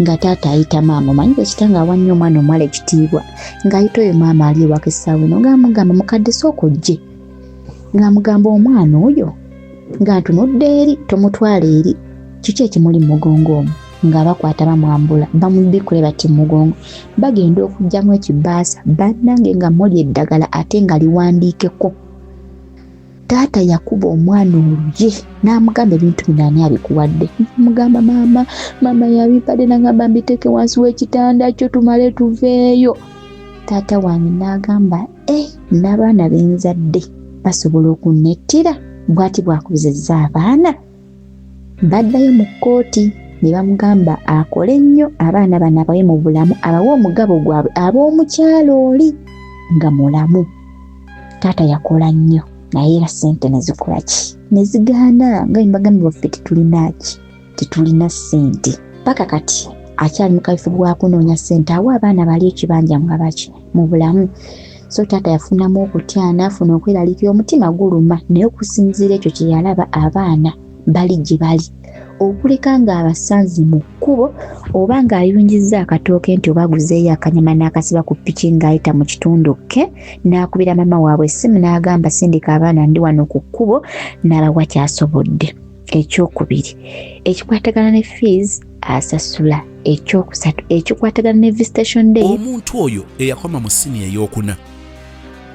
nga taata ayita maama omanyi ekitanga awannyo omwana omuwala ekitiibwa ng'ayita oyo maama ali ewaka essaawa eno ng'amugamba mukadde sooka ojje ng'amugamba omwana oyo nga ntunudde eri tomutwala eri kiki ekimuli mu mugongo omwo nga bakwata bamwambula bamubikule bati mu mugongo bagenda okugyamu ekibaasa bannange nga muli eddagala ate nga liwandiikeko taata yakuba omwana oluye n'amugamba ebintu bino ani abikuwadde mugamba maama yabipadde nagamba mbiteeke wansi w'ekitanda kyo tumale tuveeyo taata wange n'agamba n'abaana benzadde basobola okunnettira bw'ati bw'akubizizza abaana baddayo mu kkooti ne bamugamba akole nnyo abaana bano abawe mu bulamu abawe omugabo gwabwe ab'omukyalo oli nga mulamu taata yakola nnyo naye era ssente ne zikola ki ne zigaana nga mbagambye baffe tetulina ssente paka kati akyali mu kaifo bwa kunoonya ssente awa abaana bali ekibanja nga baki mu bulamu so taata yafunamu okutya n'afuna okweraliikira omutima guluma naye okusinziira ekyo kye yalaba abaana bali gye bali okuleka ng'abasanzi mu kkubo oba ng'ayunjizza akatooke nti oba aguzeeyo akanyama n'akasiba ku ppiki ng'ayita mu kitundu ke n'akubira mama waabwe essimu n'agamba sindika abaana ndi wano ku kkubo n'abawa kyasobodde ekyokubiri ekikwatagana ne fees asasula ekyokusatu ekikwatagana ne visitation day omuntu oyo eyakoma mu siniya ey'okuna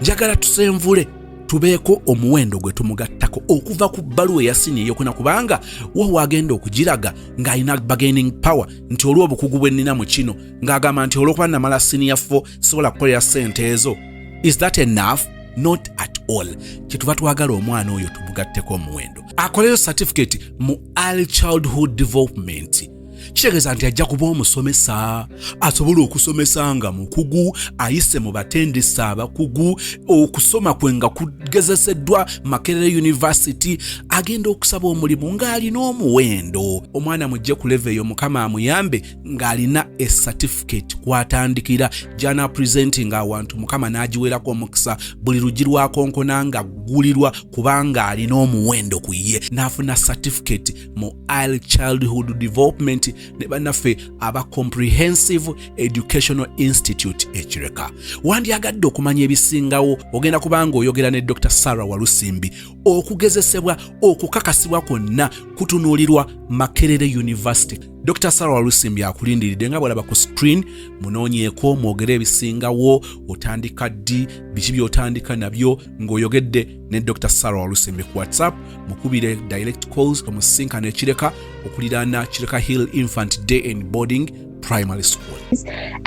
njagala tusenvule tubeeko omuwendo gwe tumugattako okuva ku bbaluwa eya siniya ey'okuna kubanga wa agenda okugiraga ng'alina bargaining power nti olw'obukugu bwe nnina mu kino ng'agamba nti olw'okuba namala siniya 4 sisobola kukolera ssente ezo. Is that enough? Not at all. Kyetuva twagala omwana oyo tumugatteko omuwendo akoleyo certificate mu early childhood development. Kitegeeza nti ajja kuba omusomesa asobola okusomesa nga mukugu ayise mu batendesa abakugu okusoma kwe nga kugezeseddwa Makerere University agenda okusaba omulimu ng'alina omuwendo. Omwana mujje ku level eyo mukama amuyambe ng'alina a certificate kwatandikira jana presenting awantu mukama n'agiwerako omukisa buli lugi lwakonkona nga gulirwa kubanga alina omuwendo ku ye n'afuna certificate mu early childhood development ne bannaffe aba Comprehensive Educational Institute ekireka. Wandyagadde okumanya ebisingawo ogenda kubanga oyogera ne Dr. Sarah Walusimbi okugezesebwa okukakasibwa kwonna kutunuulirwa Makerere University. Dr. Sarah Lusimbi akulindiridde nga bw'olaba ku screen. Munoonyeeko mwogere ebisingawo, otandika ddi, biki by'otandika nabyo ng'oyogedde ne Dr. Sarah Lusimbi ku WhatsApp. Mukubire direct calls omusinkana ekireka okuliraana Kireka Hill Infant Day and Boarding Primary School.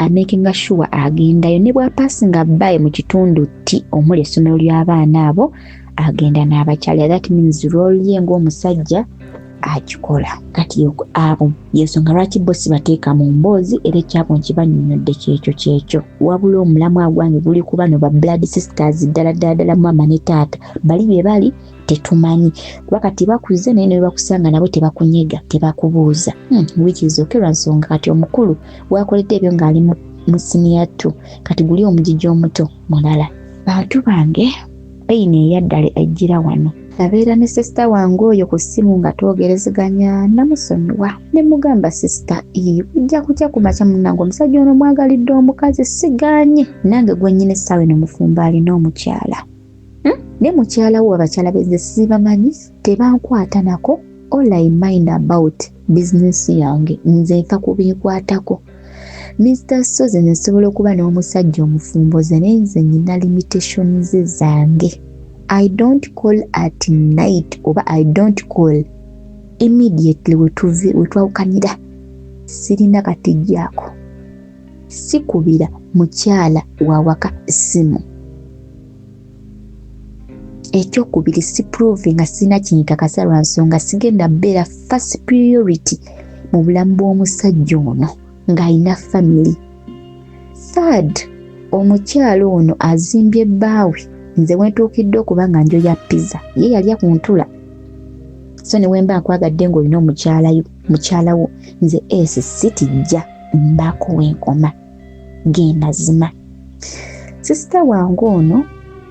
Making sure agendayo ne bw'apasinga bbaye mu kitundu ti omuli essomero ly'abaana abo agenda n'abakyala. That means role ye ng'omusajja akikola. Kati abo yensonga lwaki bosi bateeka mu mboozi era ekyabo nkibanyonyodde kyekyo. Wabula omulamwa gwange guli ku bano ba blood sisters ddala mama ne taata bali bye bali tetumanyi kuba kati bakuze naye ne bakusanga nabo tebakunyega tebakubuuza which is okay lwansonga kati omukulu wakoledde ebyo ng'ali mu senior 2 kati guli omujiji omuto mulala. Bantu bange eyina eyaddala ejjira wano abeera ne sister wange oyo ku ssimu nga twogerezeganya namusonyiwa ne mugamba sister ujja kutya ku makya munnange omusajja ono mwagalidde omukazi siganye nange gwennyini essaawa eno mufumba alina omukyala. Ne mukyala wo abakyala benze sibamanyi tebankwata nako. All I mind about business yange nze nfa kubinkwatako. Mr. Soze nsobola okuba n'omusajja omufumboze naye nze nyina limitations zange. I don't call at night oba I don't call immediately wetwawukanira. Sirina katijjaako. Sikubira mukyala wawaka simu. Ekyokubiri si prove nga sina kinkakasa lwa nsonga sigenda beera first priority mu bulamu bw'omusajja ono ng'alina family. Third, omukyalo ono azimbye bbaawe nze wentuukidde okuba nga njoya pizza ye yalya ku ntula. So ne wemba nkwagadde ng'olina mukyala wo nze esi sitijja mbaako wenkoma genda zima. Sisita wange ono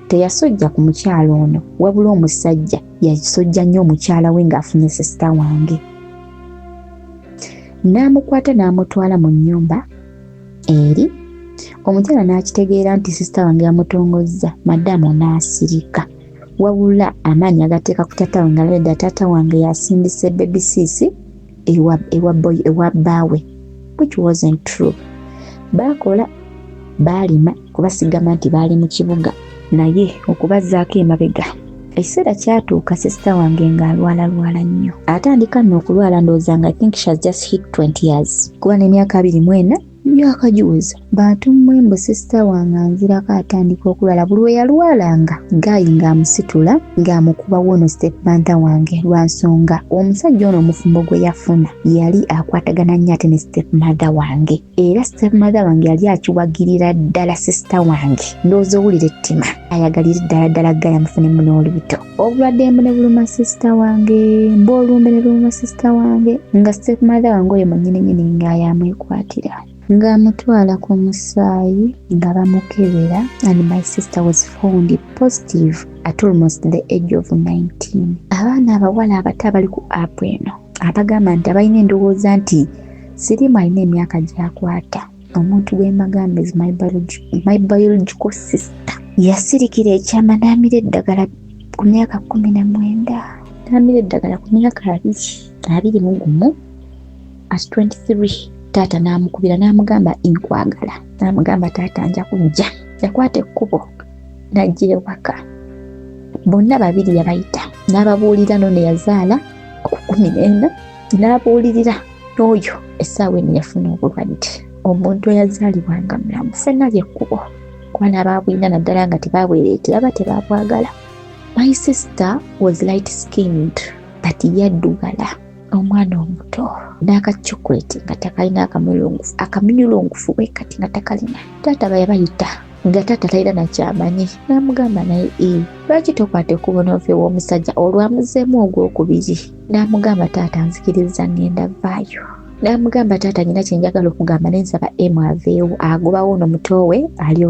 teyasojja ku mukyalo ono wabula omusajja yasojja nnyo omukyala we ng'afunye sisita wange. N'amukwata n'amutwala mu nnyumba eri. Omukyala n'akitegeera nti sisita wange yamutongozza maddamu n'asirika wabula amaanyi agateeka ku taata wange alabedde taata wange yasindise baby sisi ewa bbaawe which wasn't true. Baakola baalima kubasigama nti baali mu kibuga naye okubazzaako emabega. Ekiseera kyatuuka sisita wange ng'alwala nnyo. Atandika nno okulwala ndowooza nga I think she has just hit 20 years. Kuba n'emyaka 24 myaka giweza. Bantu mmwe sisita wange anzirako atandika okulwala. Buli we yalwalanga Gayi ng'amusitula ng'amukuba wono stepmother wange lwa nsonga omusajja ono omufumbo gwe yafuna yali akwatagana nnyo ate ne stepmother wange. Era stepmother wange yali akiwagirira ddala sisita wange. Ndowooza owulira ettima ayagalira ddala Gayi amufunemu n'olubuto. Obulwadde mbu ne buluma sisita wange mboolumbe ne buluma sisita wange nga stepmother wange oyo munnyini ng'ayamwekwatira. Ng'amutwala ku musaayi nga bamukebera and my sister was found positive at almost the age of 19. Abaana abawala abato abali ku app eno abagamba nti abalina endowooza nti sirimu alina emyaka gy'akwata. Omuntu gwe magamba is my biological sister. Yasirikira ekyama n'amira eddagala ku myaka 19. N'amira eddagala ku myaka 21 at 23. Taata n'amukubira n'amugamba nkwagala. N'amugamba taata nja kujja. Yakwata ekkubo n'ajja ewaka. Bonna babiri yabayita. N'ababuulira no ne yazaala ku 14 n'abuulirira n'oyo essaawa eno yafuna obulwadde. Omuntu eyazaalibwanga mulamu ffenna lyekkubo kuba n'abaabulina naddala nga tebabwereetera aba tebabwagala. My sister was light skinned but yaddugala. Omwana omuto n'akachokoleti nga takalina akaminyulungufu bwe kati nga takalina. Taata bayabayita nga taata talina nakyamanyi. N'amugamba naye lwaki tokwata ekkubo n'ove w'omusajja olwamuzeemu ogwokubiri. N'amugamba taata nzikiriza ngenda vaayo. N'amugamba taata nyina kyenjagala okugamba nensaba aveewo agobawo ono muto we ali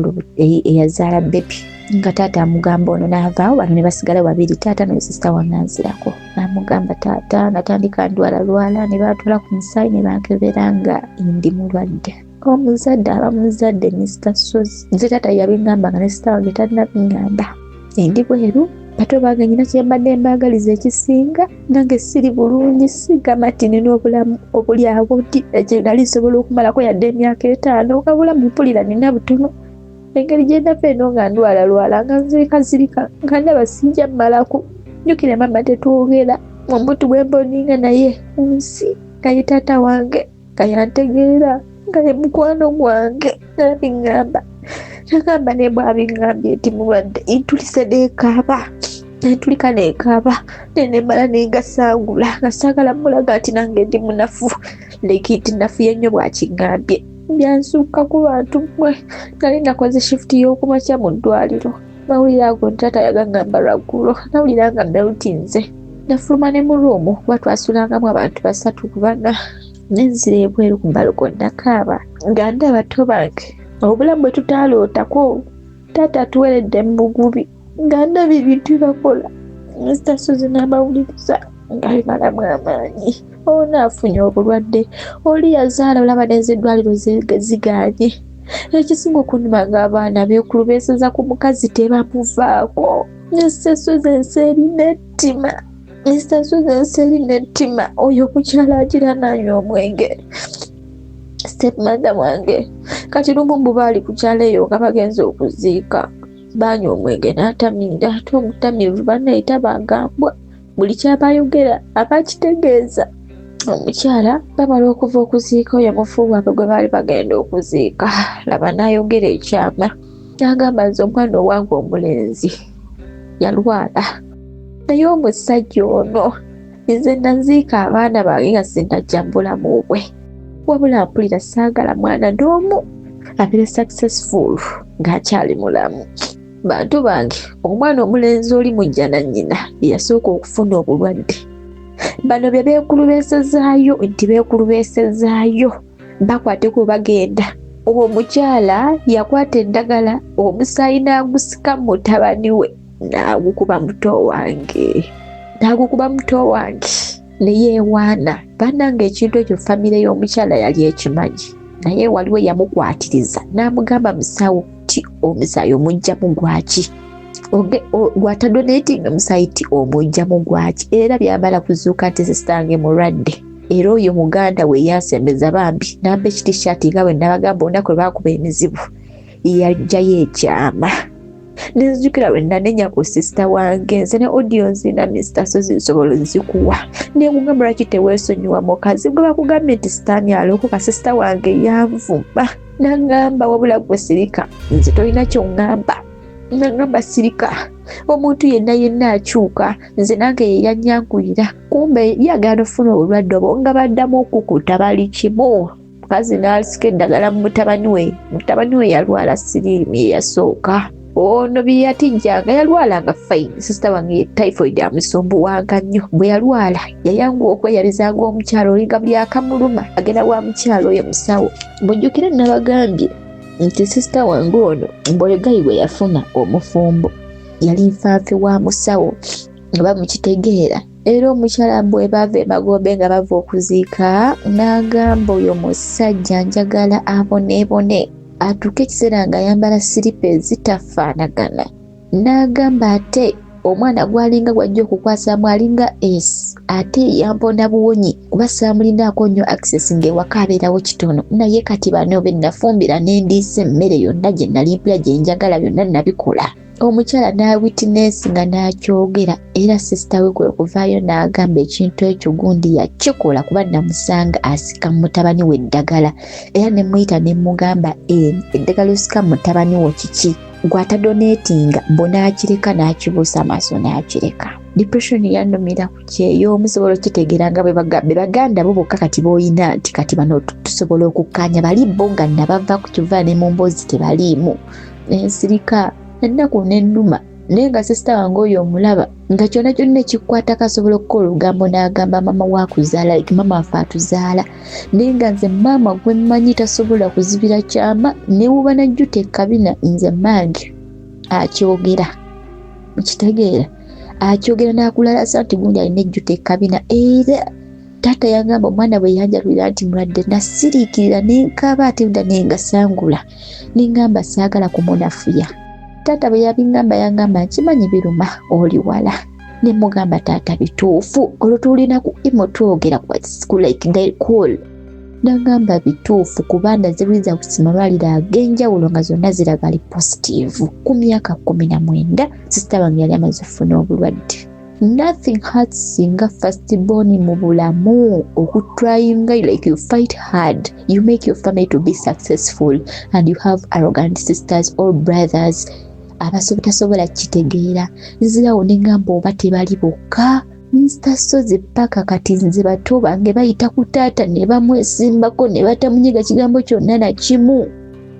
eyazaala bebi. Nga taata amugamba ono n'avaawo bano ne basigala babiri taata ne sisita wange anzirako. N'amugamba taata natandika ndwala ne baatwala ku musaayi ne bankebera nga ndi mulwadde. Omuzadde aba muzadde Mr. Sozi. Nze taata yabingamba nga ne sisita wange talina bingamba. Ndi bweru bato bange nyina kyembadde mbaagaliza ekisinga nange siri bulungi sigamba nti nina obulamu obuli awo nti ekyo nali nsobola okumalako yadde emyaka 5 obulamu mpulira nina butono engeri gye ndava eno nga ndwalalwala nga nzirikazirika nga ndaba sijja mmalako njukire mama tetwogera omuntu bwe mboninga naye nsi nga ye taata wange nga yantegeera nga ye mukwano gwange nabiŋŋamba nagamba ne bw'abiŋŋambye nti mulwadde ntulise neekaaba netulika neekaaba nemala nengasangula nga saagala mulaga nti nange ndi munafu leki nti nafuye nnyo bwakiŋŋambye byansuuka ku bantu mmwe nali nakoze shifuti y'okumakya mu ddwaliro mawulire ago ntaata yagaŋŋamba lwaggulo nawulira nga mmerutinze nafuluma ne mu ruumu kuba twasulangamu abantu 3 ku 4 nenzira ebweru ku mbaluko nakaaba nga ndi abato bange obulamu bwe tutaalootako taata atuweredde mu bugubi nga ndaba ebintu bibakola Mr. Suzy n'abawuliriza nga bimalamu amaanyi ono afunye obulwadde oli yazaala olaba n'eddwaliro ziganye ekisinga okunnuma ng'abaana beekulubeeseza ku mukazi tebamuvaako Mr. Suzy ensi erina ettima Mr. Suzy ensi erina ettima oyo omukyala agira n'anywa omwenge stepmother wange kati lumu mbu baali ku kyalo eyo nga bagenza okuziika banywa omwenge n'atamiira ate omutamiivu banayita bagambwa buli kyabayogera abakitegeeza omukyala bamala okuva okuziika oyo mufu waabwe gwe baali bagenda okuziika laba n'ayogera ekyama n'agamba nze omwana owange omulenzi yalwala naye omusajja ono nze naziika abaana bange nga sinnajja mu bulamu bwe wabula mpulira saagala mwana n'omu abeere successful ng'akyali mulamu bantu bange omwana omulenzi oli mujja na nnyina yasooka okufuna obulwadde bano bye beekulubeesezaayo nti beekulubeesezaayo bakwateko bagenda omukyala yakwata eddagala omusaayi n'agusika mutabani we n'agukuba muto wange neyeewaana bannange ekintu ekyo famire y'omukyala yali ekimanyi naye waliwo yamukwatiriza n'amugamba musawo ti omusaayi omugjamu gwaki gwatadonatinga omusaayi ti omugjamu gwaki era byamala kuzuuka nti sisitange mulwadde era oyo muganda we yansembeza bambi namba ekitishaati nga bwe nabagamba olunaku lwe baakuba emizibu yajjayo ekyama nenzijukira bwe nanenya ku sisita wange nze ne audios na Mr. Suzy nsobola nzikuwa nekugamba lwaki teweesonyiwa mukazi gwe bakugambye nti sitaani alookoka sisita wange yanvuma nangamba wabula gwe sirika nze tolina kyoŋŋamba nangamba sirika omuntu yenna akyuka nze nange yeyanyankulira kumbe yagala ofuna obulwadde obwo nga baddamu okukuta bali kimu mukazi n'asika eddagala mu mutabani we yalwala siriimu eyasooka ono bye yatijjanga yalwalanga fine sisita wange typhoid amusumbuwanga nnyo bwe yalwala yayanguwa okweyalizanga omukyalo olinga buli akamuluma agenda wa mukyalo oyo musawo mujjukire nabagambye nti sisita wange ono mbolegayi bwe yafuna omufumbo yali nfanfe wa musawo nga bamukitegeera era omukyala bwe bava emagombe nga bava okuziika n'agamba oyo musajja njagala aboneebone atuuke ekiseera nga ayambala siripa ezitafaanagana n'agamba ate omwana gwalinga gwajja okukwasaamu alinga ate yampona buwonyi kuba saamulinaako nnyo access ng'ewaka abeerawo kitono naye kati bano be nafumbira n'endiisa emmere yonna gye nali mpira gye njagala byonna nabikola omukyala n'awitness nga n'akyogera era sisita we kwe kuvaayo n'agamba ekintu ekyo gundi yakikola kuba namusanga asika mutabani we eddagala era ne muyita ne mugamba eddagala osika mutabani wo kiki gwatadonatinga n'akireka n'akibuusa amaaso n'akireka depression yanumira ku kyeyo musobola okitegeera nga bwe baganda bo bokka kati b'olina nti kati bano tusobola okukkaanya bali bo nga nabava ku kiva ne mu mboozi tebaliimu ensirika ennaku n'ennuma naye nga sisita wange oyo omulaba nga kyonna kyonna ekikwatako asobola okukola olugambo n'agamba maama waakuzaala mama waffe atuzaala naye nga nze maama gwe mmanyi tasobola kuzibira kyama ne wuba najjuta ekkabina nze mmange akyogera mukitegeera akyogera n'akulalasa nti gundi alina ejjuta ekkabina era taata yangamba omwana bwe yanjalulira nti mulwadde nasiriikirira nenkaaba ate nda nengasangula nengamba saagala kumunafuya taata bwe yabingamba yangamba nkimanyi biruma oli wala. Ne mugamba taata bituufu olwo tulina ku imo twogera ku like they call. Nagamba bituufu kubanda zibiza kusima malira ag'enjawulo nga zonna ziraga ali positive. Ku myaka 19 sister wange yali amaze okufuna obulwadde. Nothing hurts singa firstborn mu bulamu okutryinga like you fight hard, you make your family to be successful and you have arrogant sisters or brothers abasobola kitegeera zirawo negamba oba tebali bokka. Mr. Sozi paka kati nze bato bange bayita ku taata ne bamwesimbako ne batamunyiga kigambo kyonna na kimu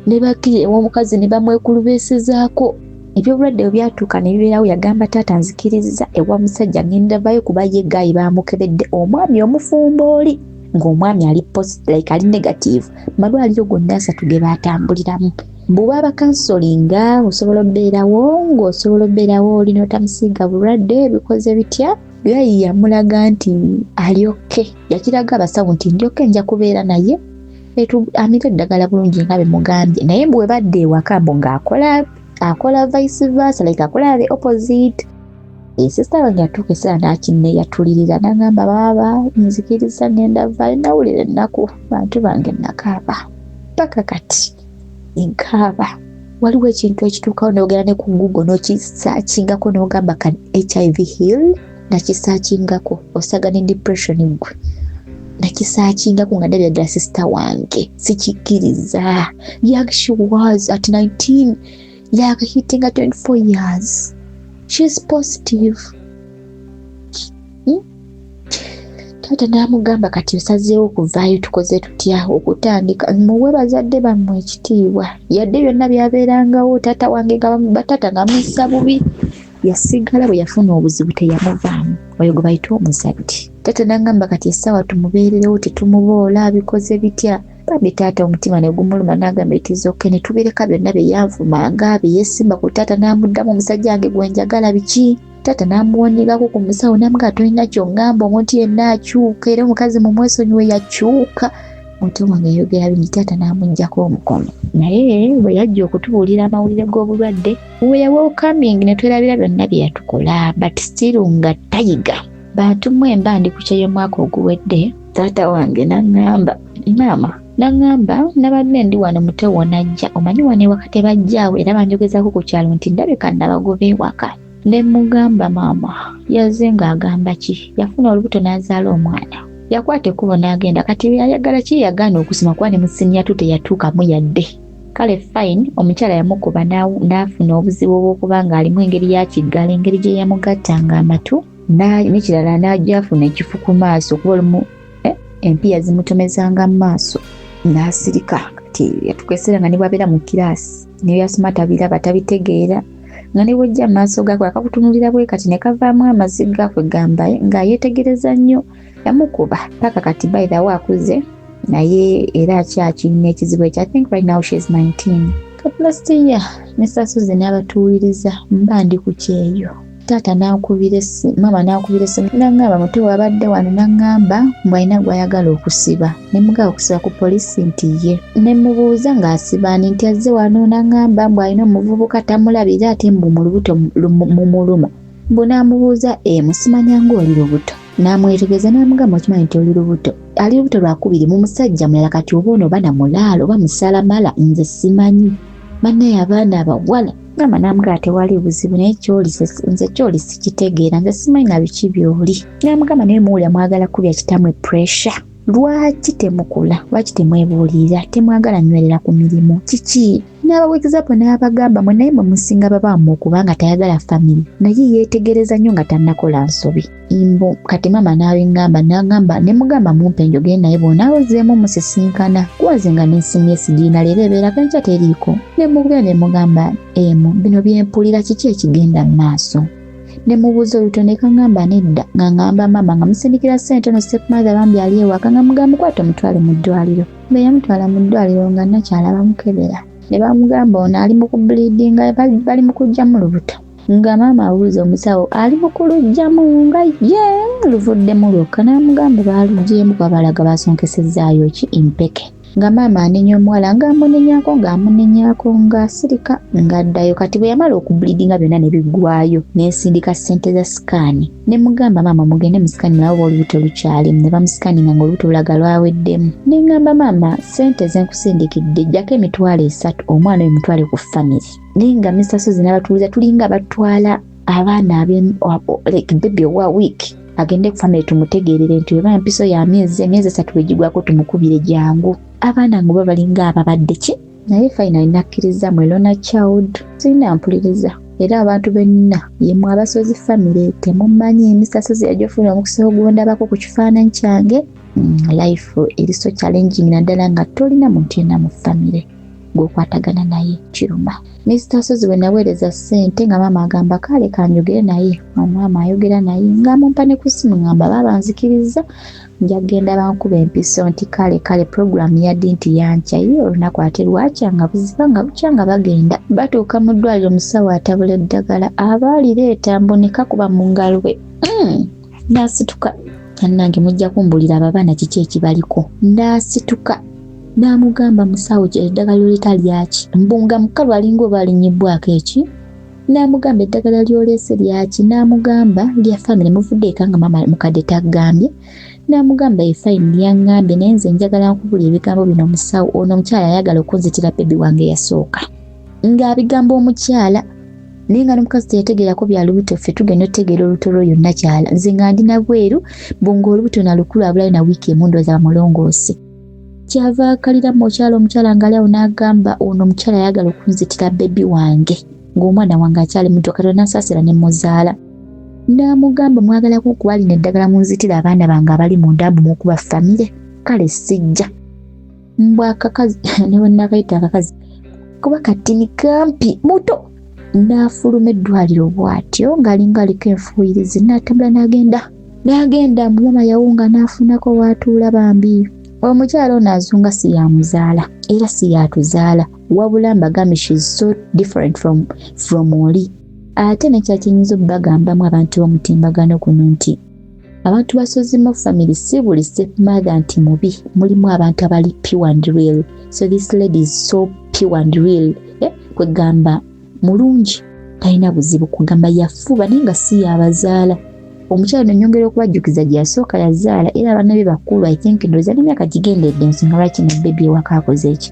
ne bakiri ew'omukazi ne bamwekulubeesezaako. Ebyobulwadde byatuuka ne bibeerawo yagamba taata nzikiriza ewa musajja ngenda vayo kuba ye gayi baamukebedde omwami omufumbo oli ng'omwami ali like ali negative. Malwaliro gonna asatu ge baatambuliramu. Bw'oba bakansolinga osobola obbeerawo ng'osobola obbeerawo oli n'otamusiiga bulwadde bikoze bitya. Yayi yamulaga nti alyoke. Yakiraga abasawo nti ndyoke nja kubeera naye amira eddagala bulungi nga bemugambye. Naye bwe badde ewaka mbu ng'akola vice versa like akola the opposite. Sister wange yatuuka essaawa n'akinne yatulirira n'agamba baaba nzikiriza ngenda vaayo nawulira ennaku bantu bange nakaaba paka kati nkaaba. Waliwo ekintu ekituukawo n'ogera ne ku Google n'okisaakingako n'ogamba can HIV heal nakisaakingako osaga ne depression gwe nakisaakingako nga ndabira ddala sister wange sikikkiriza. Young she was at 19 like hitting at 24 years. She's positive. Taata n'amugamba kati osazeewo okuvaayo tukoze tutya okutandika muwe bazadde bammwe ekitiibwa yadde byonna byabeerangawo. Taata wange bataata nga mussa bubi yasigala bwe yafuna obuzibu teyamuvaamu oyo gwe bayita omuzadde. Taata n'agamba kati essaawa tumubeererewo tetumuboola bikoze bitya. Bambi taata omutima ne gumuluma n'agamba etizoke ne tubireka byonna bye yanvumanga bye yeesimba ku taata n'amuddamu omusajja wange gwe njagala biki. Taata n'amuwonegako ku musawo n'amugaa tolina kyongamba omuntu yenna akyuka era omukazi mu mwesonyiwe yakyuka. Omutima wange yayogera bingi taata n'amuggyako omukono. Naye bwe yajja okutubuulira amawulire g'obulwadde we were coming ne twerabira byonna bye yatukola but still nga tayiga. Batumu emba ndi ku kyey'omwaka oguwedde taata wange n'aŋŋamba maama n'aŋŋamba nabadde ndi wano mutewo najja omanyi wano ewaka tebajjaawo era banjogezaako ku kyalo nti ndabika nabagoba ewaka. Ne mugamba maama yazze ng'agamba ki yafuna olubuto n'azaala omwana yakwata ekkubo n'agenda kati yayagala ki yagaana okusima kuba ne musinya tu teyatuukamu yadde. Kale fine omukyala yamukuba n'afuna obuzibu obw'okuba ng'alimu engeri ya kiggala engeri gye yamugattanga amatu n'ekirala n'ajja afuna ekifu ku maaso kuba olumu empiya zimutomezanga mu maaso n'asirika. Kati yatukwesera nga ne bwabeera mu kiraasi ne byasoma tabiraba tabitegeera nga ne bw'ojja mu maaso gaakwe akakutunulira bwe kati ne kavaamu amaziga kwe gamba nga yeetegereza nnyo. Yamukuba paka kati by the way akuze naye era akyakirina ekizibu ekyo. I think right now she is 19. Last year Mr. Suzy n'abatuwuliriza mba ndi ku kyeyo. Taata n'akubira essimu maama n'akubira essimu n'aŋŋamba muto wabadde wano n'aŋŋamba mbwalina gw'ayagala okusiba ne mugaba okusiba ku polisi nti ye. Ne mubuuza ng'asibaani nti azze wano n'aŋŋamba mbwalina omuvubuka tamulabira ate mbu mu lubuto mumuluma. Mbu n'amubuuza musimanya ng'oli lubuto. N'amwetegereza n'amugamba okimanyi nti oli lubuto. Ali lubuto lwakubiri mu musajja mulala kati oba ono oba namulaalo oba musalamala nze simanyi. Bannaye abaana abawala maama n'amugamba tewali buzibu naye nze kyoli sikitegeera nze simanyi na biki by'oli. N'amugamba naye muwulira mwagala kubya kitamwe pressure. Lwaki temukula lwaki temwebuulira temwagala nywerera ku mirimu kiki? N'abaweegezapo n'abagamba mwe naye mwe musinga babaamu okubanga tayagala family naye yeetegereza nnyo nga tannakola nsobi. Imbo kati maama n'abingamba n'agamba ne mugamba mumpe njogere naye bw'onaawozeemu musisinkana kuwaze nga n'ensimu y'esigiina leero ebeera kenkya teriiko. Ne mugenda ne mugamba bino byempulira kiki ekigenda mu maaso. Ne mubuuza oluto ne kaŋŋamba nedda nga ŋŋamba maama nga musindikira ssente no stepmother bambi ali ewaka nga mugamba kwata omutwale mu ddwaliro. Bwe yamutwala mu ddwaliro nga nakyala bamukebera ne bamugamba ono ali mu kubleedinga bali mu kuggyamu lubuto. Nga maama abuuza omusawo ali mu kuluggyamu nga ye luvuddemu lwokka n'amugamba baaluggyemu kuba balaga baasonkesezaayo ki impeke. nga maama anenya omuwala ng'amunenyako ng'asirika ng'addayo. Kati bwe yamala okubuliidinga byonna ne biggwayo n'esindika ssente za sikaani ne mugamba maama mugende mu sikaani nabo olubuto lukyalimu ne bamusikaaninga ng'olubuto lulaga lwaweddemu. Ne ngamba maama ssente ze nkusindikidde jjako $3,000 omwana oyo mutwale ku famire. Naye nga Mr. Suzi n'abatuuliza tulinga batwala abaana like baby owa week agende ku family tumutegeerere nti weba mpiso ya myezi 3 wegigwako tumukubire jangu. Abaana ngo balinga ababadde ki naye finally nakkiriza mwelona child sina mpuliriza. Era abantu benna yemwe abasozi family temumanyi Mr. Suzi yajofuna omukisa ogwondabako ku kifaananyi kyange. Life eri so challenging naddala nga tolina muntu yenna mu family gwokwatagana naye kiruma. Mr. Suzi bwe naweereza ssente nga maama agamba kale kanyogere naye. Maama ayogera naye ng'amumpa ne ku ssimu ngamba baba nzikiriza nja kugenda bankuba empiso nti kale program yaddi nti yankya ye olunaku ate lwakya nga buziba nga bukya nga bagenda. Batuuka mu ddwaliro omusawo atabula eddagala abaalireeta mboneka kuba mu ngalo bwe. Nasituka kannange mujja kumbulira ababaana kiki ekibaliko. Nasituka n'amugamba musawo eddagala lyoleta lyaki mbunga mukalu alinga oba alinyibwako eki. N'amugamba eddagala lyolese lyaki. N'amugamba lya family muvudde eka nga maama mukadde taggambye. N'amugamba efayini yaŋŋambye naye nze njagala nkubulya ebigambo bino omusawo ono omukyala ayagala okunzitira bebi wange yasooka. Ng'abigamba omukyala naye nga n'omukazi teyategeerako bya lubuto ffe tugenda otegeera olubuto lwo yonna kyala. Nze nga ndina bweru mbunga olubuto nalukulu abulayo na wiiki emu ndowooza bamulongoose. Kyava akalira mu omukyala ngali awo n'agamba ono omukyala ayagala okunzitira bebi wange ng'omwana wange akyali muto kati n'asaasira ne muzaala. N'amugamba mwagalako okubalina eddagala munzitira abaana bange abali mu ndambu mu okuba famire. Kale sijja mbwa akakazi ne bwe nakayita akakazi kuba katini kampi muto. N'afuluma eddwaliro bw'atyo ng'alinga aliko enfuuyirizi n'atambula n'agenda mu maama yawunga n'afunako w'atuula bambi. Omukyala ono azunga si yamuzaala era si yatuzaala wabula mbagambye she's so different from oli. Ate nekyakinyinza okubagambamu abantu b'omutimbagano guno nti abantu basozi mu family si buli stepmother nti mubi, mulimu abantu abali pure and real. So this lady is so pure and real. Kwegamba mulungi talina buzibu, kugamba yafuba naye nga si yabazaala. Omukyala nonyongera okubajjukiza gyasooka yazaala era abaana be bakulu I think ndowooza n'emyaka gigendedde ensonga lwaki ne bebi ewaka akoze eki.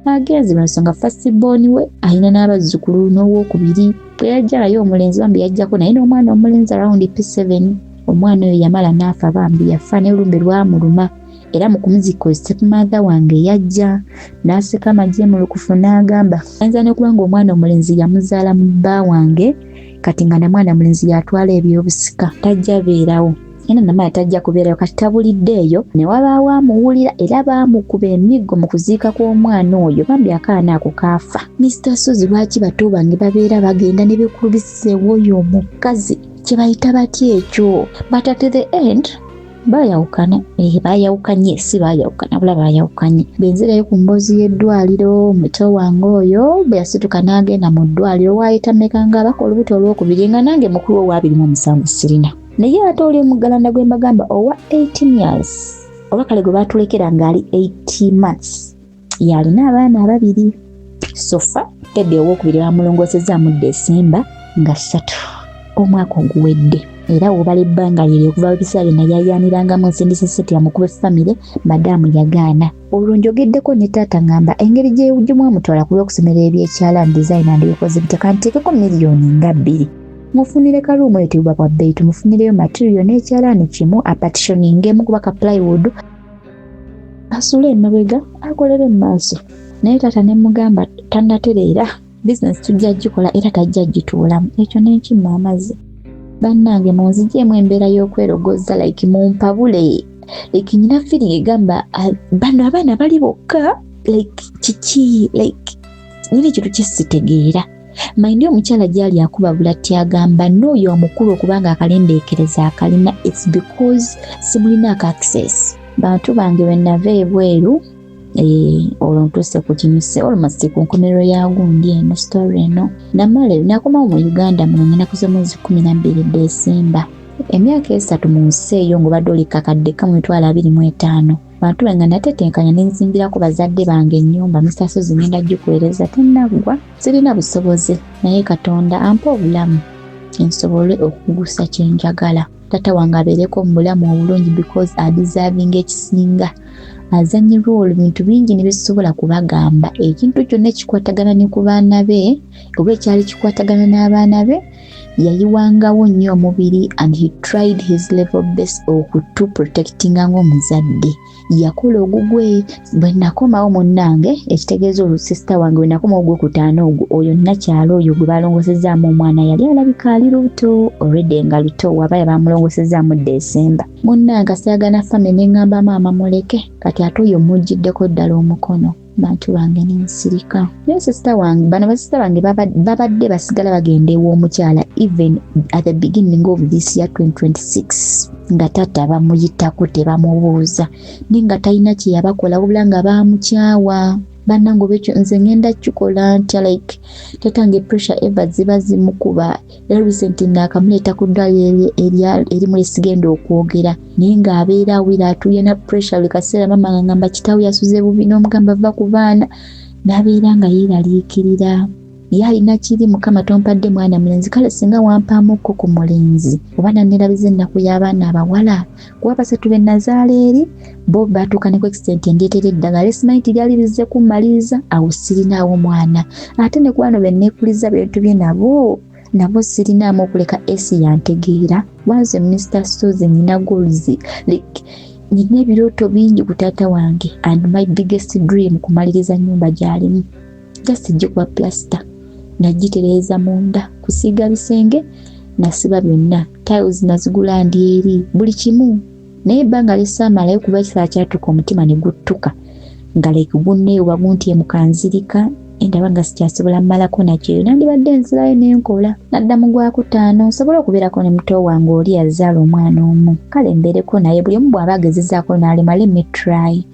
Agenzi bansonga first born we alina n'abazzukulu n'owokubiri bwe yajjalayo omulenzi bambi yajjako naye n'omwana omulenzi around P7. Omwana oyo yamala n'afa bambi yafa n'olumbe lwamuluma era mu kumuzika stepmother wange yajja n'aseka amagye mu lukufu n'agamba ayinza n'okubanga omwana omulenzi yamuzaala mu bba wange kati nga na mwana mulenzi yatwala ebyobusika tajja beerawo. Era namala tajja kubeerayo kati tabulidde eyo ne wabaawo amuwulira era baamukuba emiggo mu kuziika kw'omwana oyo bambi akaana ako kaafa. Mr. Suzi lwaki bato bange babeera bagenda ne bekulubisiseewo oyo omukazi kye bayita batya ekyo but at the end bayawukana. Bayawukanye si bayawukana bula bayawukanye. Benzirayo ku mboozi y'eddwaliro muto wange oyo bwe yasituka n'agenda mu ddwaliro waayita mmeka nga abaka olubuto olwokubiri nga nange mukulu we waabirimu omusanvu sirina. Naye ate oli omuggalanda gwe mbagamba owa 18 years oba kale gwe baatulekera ng'ali 80 months yalina abaana ababiri. Sofa tedde owokubiri bamulongoosezza mu Desemba nga 3 omwaka oguwedde. Era wobala ebbanga lye okuva ebiseera byonna yayaanirangamu nsindise sente yamukube famire madaamu yagaana. Olwo njogeddeko ne taata ngamba engeri gy'omwamutwala ku lw'okusomera ebyekyalaani design and bikoze biteka nteekeko miliyoni nga 2 mufunire kaluumu eyo tebuba bwa bbeeyi tumufunireyo material n'ekyalaani kimu apartitioningemu kuba ka plywood asule emabega akolere mu maaso. Naye taata ne mugamba tannatereera business tujja gikola era tajja gituulamu ekyo n'ekimma amazzi. Bannange munzigyemu embeera y'okwerogoza like mumpabule like nyina feeling egamba bano abaana bali bokka like kiki like nyina ekintu kyesitegeera. Maindi omukyala gyali akuba bulati agamba n'oyo omukulu okubanga akalembeekereza akalina it's because simulinako access. Bantu bange bwe nava ebweru olwo ntuuse ku kinyuse almost ku nkomerero ya gundi eno story eno namala nakomawo mu Uganda mu nnaku z'omwezi 12 Desemba emyaka 3 mu nsi eyo ng'obadde oli kakadde kamu 25 abantu bange natetenkanya nenzimbirako bazadde bange ennyumba misasozi ngenda gikuweereza tennaggwa sirina busobozi naye Katonda ampa obulamu nsobole okugusa kyenjagala. Tata wange abeereko mu bulamu obulungi because adeserving ekisinga. Azanyirwa olubintu bingi nebisobola kubagamba ekintu kyonna ekikwatagana ne ku baana be oba ekyali kikwatagana n'abaana be yayiwangawo nnyo omubiri and he tried his level best okutu protectinga ng'omuzadde. Yakola ogugwe bwe nakomawo munnange ekitegeeza olusista wange bwe nakoma ogwokutaano ogwo oyo nnakyalo oyo gwe balongosezaamu omwana yali alabika ali luto already nga luto waba bamulongosezaamu December. Munnange asaagana family neŋŋamba maama muleke kati ate oyo mujjiddeko ddala omukono. Bantu bange nensirika. Naye sista wange bano basista bange babadde basigala bagenda ew'omukyala even at the beginning of this year 2026 nga tata bamuyitako tebamubuuza ninga talina kye yabakola wabula nga bamukyawa. Bannange olwekyo nze ngenda kikola ntya like tatange pressure eva ziba zimukuba era recently nakamuleeta ku ddwaliro erimu esigenda okwogera naye ng'abeera awira atuye na pressure buli kaseera mama ngamba kitawe yasuze bubi n'omugamba va ku baana n'abeera nga yeeraliikirira. Ye alina kiri Mukama tompadde mwana mulenzi kale singa wampaamuko ku mulenzi oba nannerabiza ennaku y'abaana abawala kuba basatu be Nazaaleeri bo baatuuka ne ku extent endeetera eddagala simanyi lyali lizze kummaliriza awo sirinaawo mwana ate ne kwano be neekuliza bintu bye nabo sirinaamu okuleka esi yantegeera wanze Mr. Suzy nina goals like nina ebirooto bingi ku taata wange and my biggest dream kumaliriza nnyumba gy'alimu just gikuba plaster nagitereeza munda kusiiga bisenge nasiba byonna tiles nazigula ndi eri buli kimu naye ebbanga ly'essaamalayo kuba ekisaa kyatuuka omutima ne guttuka nga like gunneewa guntie mukanzirika endaba nga sikyasobola mmalako nakyo nandibadde nsirayo n'enkola naddamu gwakutaano nsobola okubeerako ne muto wange oli yazaala omwana omu kale mbeereko naye buli omu bw'aba agezezaako n'alema let me try.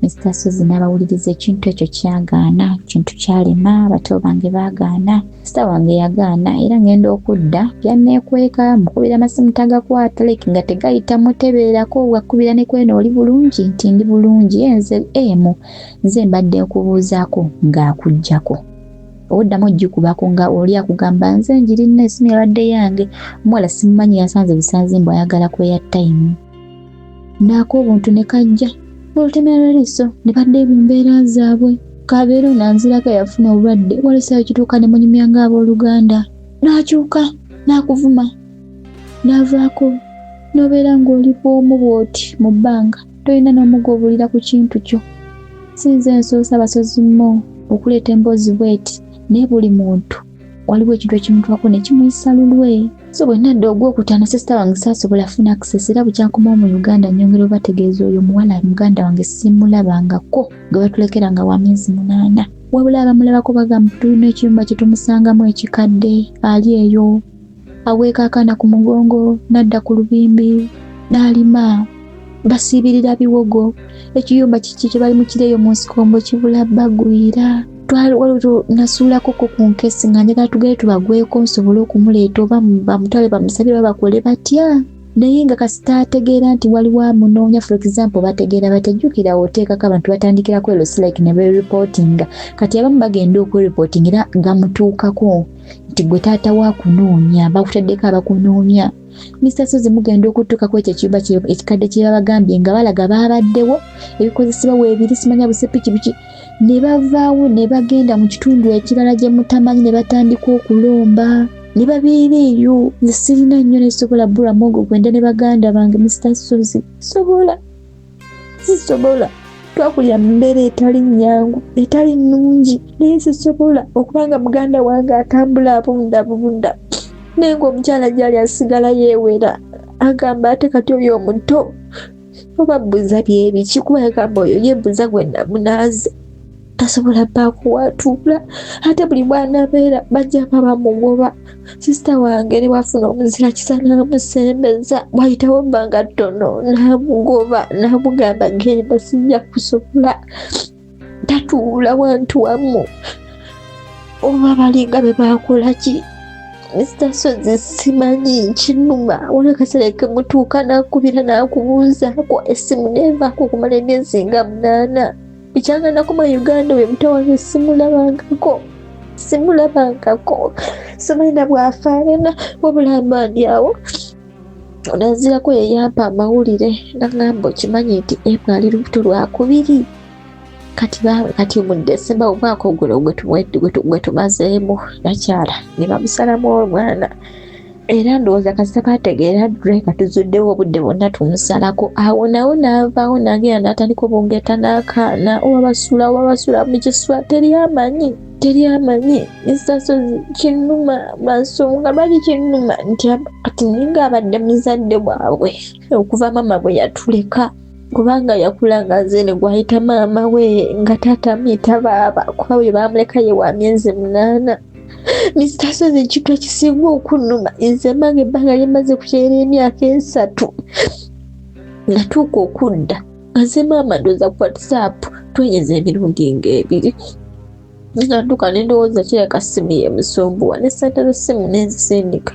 Mr. Suzy n'abawuliriza ekintu ekyo kyagaana kintu kyalema abato bange baagaana sita wange yagaana era ngenda okudda yanneekweka mukubira amasimu tagakwata like nga tegayita mutebeerako wakubira ne kweno oli bulungi nti ndi bulungi nze nze mbadde nkubuuzaako ng'akuggyako oddamu ogikubako nga oli akugamba nze njirina esimu yabadde yange omuwala simumanyi yasanze busanzimbu ayagala kweya time naako obuntu ne kajja olutemera liiso ne badde mu mbeera zaabwe kabeera nanzirako yafuna obulwadde walesayo kituuka ne munyumya ng'abooluganda n'akyuka n'akuvuma n'avaako n'obeera ng'oli bw'omu bw'oti mu bbanga tolina n'omugobuulira ku kintu kyo. Sinze nsoosa abasozi mmo okuleeta emboozi bweti naye buli muntu waliwo ekintu ekimutwako ne kimuyisa lulwe. So bwe nadda ogwokutaano sisita wange saasobola funa access era bukyankomawo mu Uganda nnyongera obategeeza oyo muwala muganda wange simulabangako nga batulekera nga wa myezi 8 wabula abamulabako bagamba tulina ekiyumba kye tumusangamu ekikadde ali eyo aweeka akaana ku mugongo nadda ku lubimbi n'alima basiibirira biwogo ekiyumba kiki kye bali mu kireeyo mu nsikombo kibula bagwira waliwo nasuulako ku nkesi nga njagala tugere tubagweko nsobole okumuleeta oba bamutwale bamusabire bakole batya naye nga kasita ategeera nti waliwo amunoonya for example bategeera batajjukira oteekako abantu batandikirako erosi like ne bereportinga kati abamu bagenda okwereportinga era gamutuukako nti gwe taata waakunoonya bakutaddeko abakunoonya. Mr. Suzy mugenda okutuukako ekyo ekiyumba ekikadde kye babagambye nga balaga baabaddewo ebikozesebwa weebiri simanya busepiki biki ne bavaawo ne bagenda mu kitundu ekirala gye mutamanyi ne batandika okulomba ne babeera eyo nze sirina nnyo nesobola bbulamu ogwo gwenda ne baganda bange Mr. Suzy sisobola twakulira mu mbeera etali nnyangu etali nnungi naye sisobola okubanga muganda wange atambula abundabunda naye ng'omukyala gyali asigala yeewera agamba ate kati oyo omuto oba bbuza byebiki kuba yagamba oyo yebbuza gwe namunaaze tasobola baakuwatuula ate buli bw'anabeera bajja bamugoba. Sisita wange ne bwafuna omuzira kisa n'amusembeza bwayitawo ebbanga ttono n'amugoba n'amugamba genda sijja kusobola tatuula wantu wamu oba balinga be baakola ki Mr. Sozi simanyi kinuma wala kasale kemutuuka nakubira nakubuuzaako essimu nevaako okumala emyezi nga 8 ekyanganako mu Uganda we mutawange simulabangako simanyi bwafaanana wabula mbandi awo nazirako yeyampa amawulire nagamba okimanyi nti ali lubuto lwakubiri kati mu Desemba omwaka ogwo gwe tumazeemu nakyala ne bamusalamu omwana era ndowooza kasita bategeera Drake tuzuddewo obudde bwonna tumusalako awo nawo naavaawo nagenda n'atandika obungeeta n'akaana owabasula mu kiswa teriamanyi Sozi kinuma bansonga lwaki kinuma nti ati ninga abadde muzadde bwabwe okuva mama bwe yatuleka kubanga yakula nga nze ne gwayita maama we nga taata muyita baaba kuba bwe baamuleka ye wa myezi 8 Mr. Sozi ekintu ekisinga okunuma nze mmange ebbanga lyemaze kukyera emyaka 3 natuuka okudda nze maama ndoza ku WhatsApp twenyeza emirundi ng'ebiri nganduka nendowooza kireka ssimu ye musumbuwa ne ssente z'essimu nenzisindika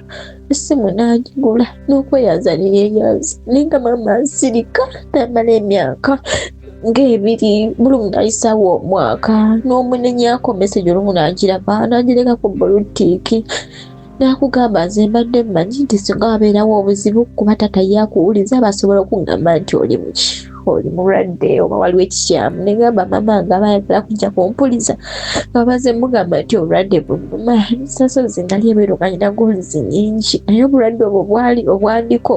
essimu n'agigula n'okweyaza neyeyaza naye nga maama asirika namala emyaka ng'ebiri buli omu nayisawo omwaka n'omunenyako meseji olumu n'agiraba n'agireka ku bolutiiki n'akugamba nze mbadde mmanyi nti singa wabeerawo obuzibu kuba taata yakuwuliza basobola okugamba nti oli mulwadde oba waliwo ekikyamu negamba mama nga bayagala kujja kumpuliza nga baze mugamba nti obulwadde bunuma Sozi nali ebeera nga nina gonzi nyingi naye obulwadde obwo bwali obwandiko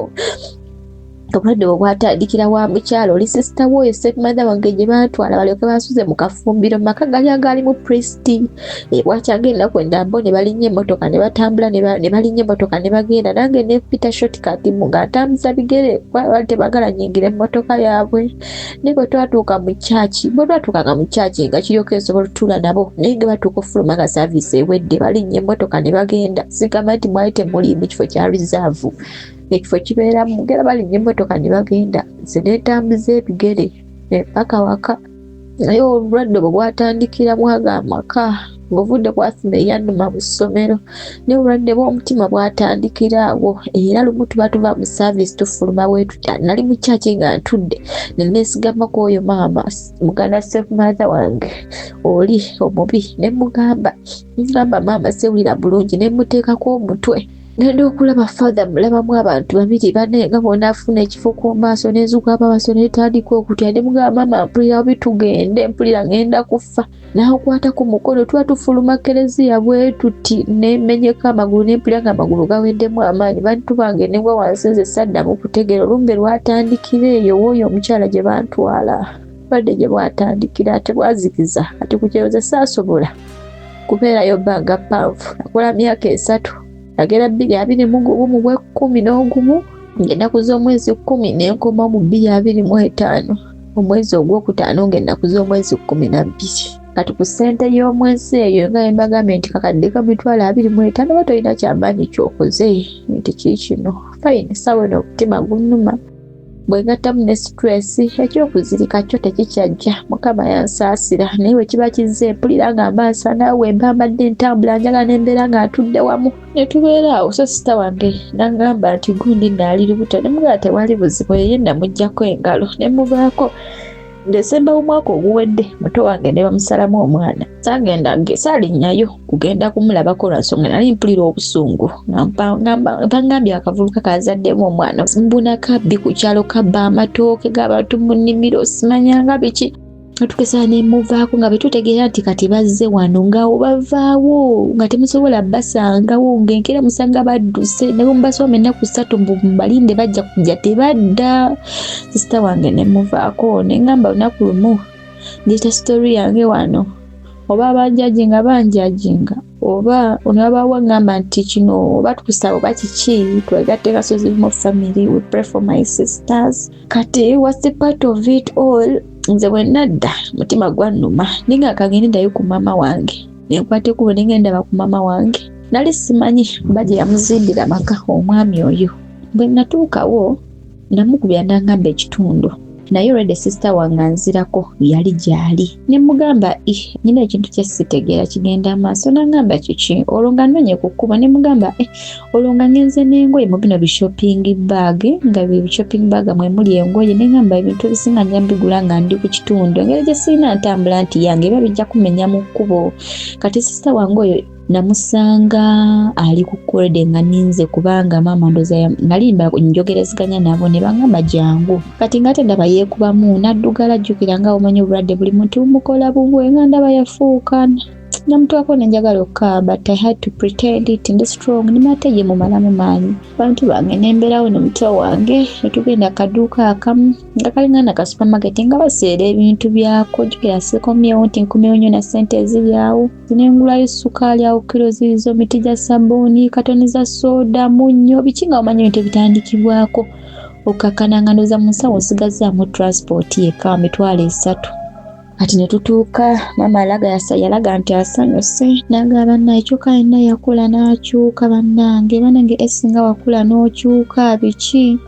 obulwadde bwe bwatandikira wa mukyalo oli sisita w'oyo stepmother wange gye baatwala balyoke basuze mu kafumbiro mu maka gali agaalimu Presti bwakyagenda kwendambo ne balinnya emmotoka ne batambula ne balinnya emmotoka ne bagenda nange ne Peter shortcut nga ntambuza bigere bali tebagala nyingira emmotoka yaabwe ne bwe twatuuka mu kyaki bwe twatuukanga mu kyaki nga kiryoka esobola otuula nabo naye nga batuuka ofuluma nga saavisi ewedde balinnya emmotoka ne bagenda sigamba nti mwali temuli mu kifo kya reserve ekifo kibeeramu mugera balinnya emmotoka ne bagenda nze neetambuza ebigere paka waka naye obulwadde bwe bwatandikira mwaga amaka ng'ovudde kwasima eyannuma mu ssomero naye obulwadde bw'omutima bwatandikiraawo era lumu tuba tuva mu saavisi tufuluma bwetuta nali mu kyaki nga ntudde ne neesigamako oyo maama muganda stepmother wange oli omubi ne mugamba maama sewulira bulungi ne muteekako omutwe nenda okulaba father mulabamu abantu 2 bane nga bonna afuna ekifo ku maaso n'ezuuka ababaso netandika okutya ne mugamba maama mpulira obi tugende mpulira ngenda kufa n'akwata ku mukono tuba tufuluma kereziya bwe tuti nemenyeka amagulu nempulira nga amagulu gaweddemu amaanyi bantu bange negwa wansi nze saddamu kutegeera olumbe lwatandikira eyo w'oyo omukyala gye bantwala badde gye bwatandikira ate bwazikiza ati kukyeroza saasobola kubeerayo bbanga ppanvu nakola myaka 3 agera 2021 mu 11 ng'ennaku z'omwezi 10 n'enkoma mu 2025 omwezi ogwokutaano ng'ennaku z'omwezi 12 kati ku ssente y'omwezi eyo nga embagambye nti kakadde ka mitwalo 25 oba tolina kyamaanyi kyokoze nti kiikino fayini sawa eno omutima gunnuma bwegattamu ne stress ekyokuzirika kyo tekikyajja mukama yansaasira naye bwe kiba kizze mpulira nga amaaso naawe mbambadde ntambula njagala nembeera nga atudde wamu ne tubeera awo so sita wange nagamba nti gundi naali lubuto ne mugala tewali buzibu yeye namuggyako engalo ne muvaako Desemba omwaka oguwedde muto wange ne bamusalamu omwana sagenda saalinnyayo kugenda kumulabako lwansonga nali mpulira obusungu mpangambye akavubuka kazaddemu omwana mbuna kabbi ku kyalo kabba amatooke g'abantu mu nnimiro simanyanga biki tukesa ne muvaako nga betutegeera nti kati bazze wano ngaawo bavaawo nga temusobola basangawo ng'enkera musanga badduse ne mubasoma ennaku 3 mbalinde bajja kujja tebadda sisita wange ne muvaako ne ngamba olunaku lumu ndiyita sitori yange wano oba abanjajinga banjajinga oba onabawa ngamba nti kino oba tukusaba oba kiki twegatte Kasozi mu family we pray for my sisters kati what's the part of it all nze bwe nadda mutima gwannuma ninga kagende ndayo ku mama wange nenkwate kubo nengenda ku mama wange nali simanyi baje yamuzindira maka omwami oyo bwe natuukawo namukubya nangamba ekitundu naye already sister wange anzirako yali gyali ne mugamba nyina ekintu kye sitegeera kigenda maaso nangamba kiki olwo nga nnonye ku kkubo ne mugamba olwo nga ngenze n'engoye mu bino bishopping bag nga bishopping bag mwe muli engoye ne ngamba ebintu ebisinga nja mbigula nga ndi ku kitundu engeri gye sirina ntambula nti yange biba bijja kumenya mu kkubo kati sister wange oyo namusanga ali ku korede nga ninze kubanga mama ndoza nalimba njogereziganya nabo ne bangamba jangu kati ngate ndaba yeekubamu naddugala jjukira nga omanyi obulwadde buli muntu bumukola bubwe nga ndaba yafuuka namutwako nenjagala okukaba but I had to pretend it and strong nimateye mu malamu maanyi bantu bange nemberawo n'omuto wange netugenda kaduuka akamu nga kalingana ka supermarket nga baseera ebintu byako jjukira sikomyewo nti nkumyewo nnyo na ssente eziryawo zinengulayo sukaali awo kilo zirizo miti gya sabbuuni katoni za soda munnyo biki nga omanyi ebintu ebitandikibwako okakkananga ndoza mu nsawo osigazaamu transport yeka mitwalo 3 ati ne tutuuka mama yalaga nti asanyuse naga bannaye kyokka yenna yakula n'akyuka bannange esinga wakula n'okyuka biki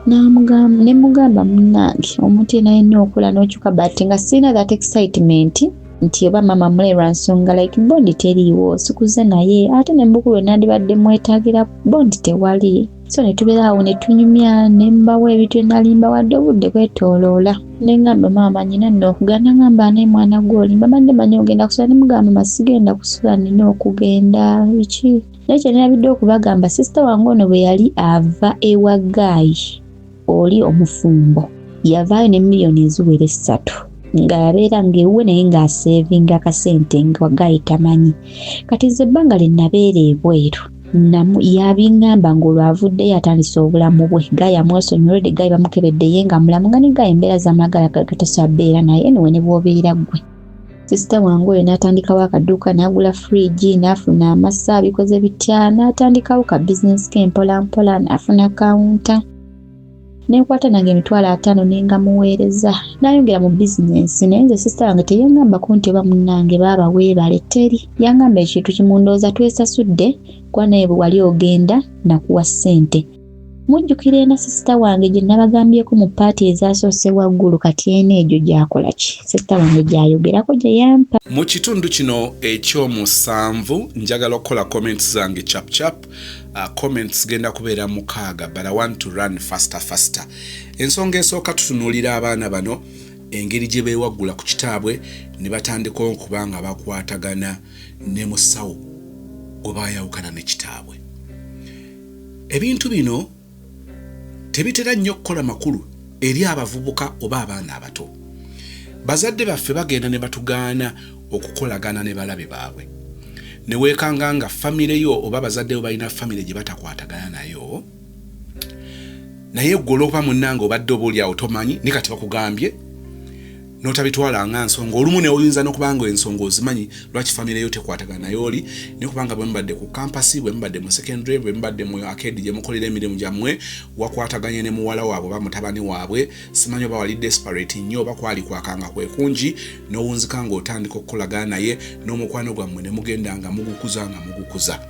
ne mugamba munnange omuntu yenna yenna okula n'okyuka but nga sirina that excitement nti oba mama mulerwa nsonga like bondi teriiwo sikuze naye ate ne mbukulu nandibadde mwetaagira bondi tewali so ne tubeerawo ne tunyumya ne mbawo ebintu nalimba wadde obudde kwetooloola ne ngamba mama nyina nno okugenda ngamba ne mwana gw'olimba badde manyi ogenda kusula ne mugamba masigenda kusula nina okugenda biki naye kye nerabidde okubagamba sister wange ono bwe yali ava ewa Gayi oli omufumbo yavaayo ne miliyoni eziwera 3 nga yabeera ng'ewuwe naye ng'aseevinga akasente nga Gayi tamanyi kati ze ebbanga lye nabeera ebweru yabingamba ng'olwavuddeyo atandise obulamu bwe Gayi amwesonyiredde Gayi bamukebedde ye nga mulamu nga ne Gayi embeera z'amagala gatasabeera naye niwe ne bw'obeera ggwe sister wange oyo n'atandikawo akaduuka n'agula fridge n'afuna amasa bikoze bitya n'atandikawo ka business ke mpolampola n'afuna kawunta nenkwata nange emitwalo 5 nenga muweereza n'ayongera mu bizinensi naye nze sister wange teyangambako nti oba munnange baaba weebale teri yangamba ekintu kimundooza twesasudde kwa naye bwe wali ogenda nakuwa ssente mujjukire na sister wange gye nabagambyeko mu paati ezasoose waggulu kati ena egyo gyakola ki sister wange gyayogerako gye yampa mu kitundu kino ekyomusanvu njagala okukola comments zange chap comments genda kubeera 6 but I want to run faster ensonga esooka tutunuulira abaana bano engeri gye beewaggula ku kitaabwe ne batandika okubanga bakwatagana ne musawo gwe baayawukana ne kitaabwe ebintu bino tebitera nnyo okukola makulu eri abavubuka oba abaana abato bazadde baffe bagenda ne batugaana okukolagana ne balabe baabwe ne weekanga nga famire yo oba bazadde bo balina famire gye batakwatagana nayo naye ggolopa munnange obadde obaolyawo tomanyi ne kati bakugambye notabitwala nga nsonga olumu ne oyinza n'okubanga ensonga ozimanyi lwaki famire yo tekwatagana nayo oli ne kubanga bwe mbadde ku campus bwe mbadde mu secondary bwe mbadde mu arcade gye mukolera emirimu gyammwe wakwataganye ne muwala waabwe oba mutabani waabwe simanyi oba wali desperate nnyo oba kwali kwakanga kwekungi n'owunzika ng'otandika okukolagana naye n'omukwano gwammwe ne mugenda nga mugukuza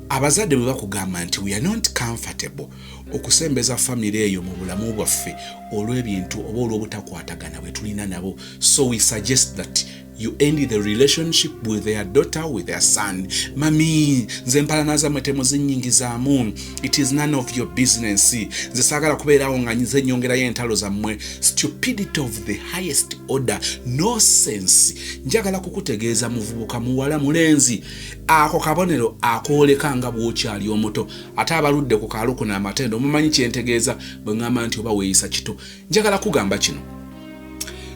abazadde bwe bakugamba nti we are not comfortable okusembeza famire eyo mu bulamu bwaffe olw'ebintu oba olw'obutakwatagana bwe tulina nabo so we suggest that you end the relationship with their daughter, with their son. Mami, nze mpalana zammwe temuzinnyingizaamu. It is none of your business. Nze saagala kubeerawo nga nze nnyongerayo entalo zammwe. Stupidity of the highest order. No sense. Njagala kukutegeeza muvubuka muwala mulenzi. Ako kabonero akooleka nga bw'okyali omuto. Ate abaludde ku kaaluku n'amatendo mumanyi kyentegeeza bwe ngamba nti oba weeyisa kito. Njagala kugamba kino.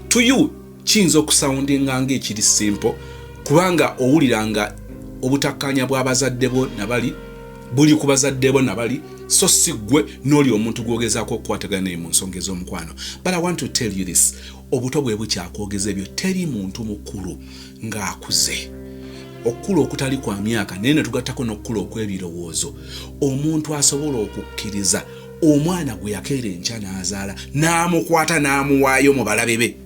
To you, kiyinza okusoundinga ng'ekiri simple kubanga owuliranga obutakkanya bw'abazadde bo nabali buli ku bazadde bo nabali so si ggwe n'oli omuntu gwogezaako okukwatagana mu nsonga ez'omukwano. But I want to tell you this, obuto bwe bukyakwogeza ebyo teri muntu mukulu ng'akuze. Okukula okutali kwa myaka naye ne tugattako n'okukula okw'ebirowoozo. Omuntu asobola okukkiriza omwana gwe yakeera enkya n'azaala n'amukwata n'amuwaayo mu balabe be.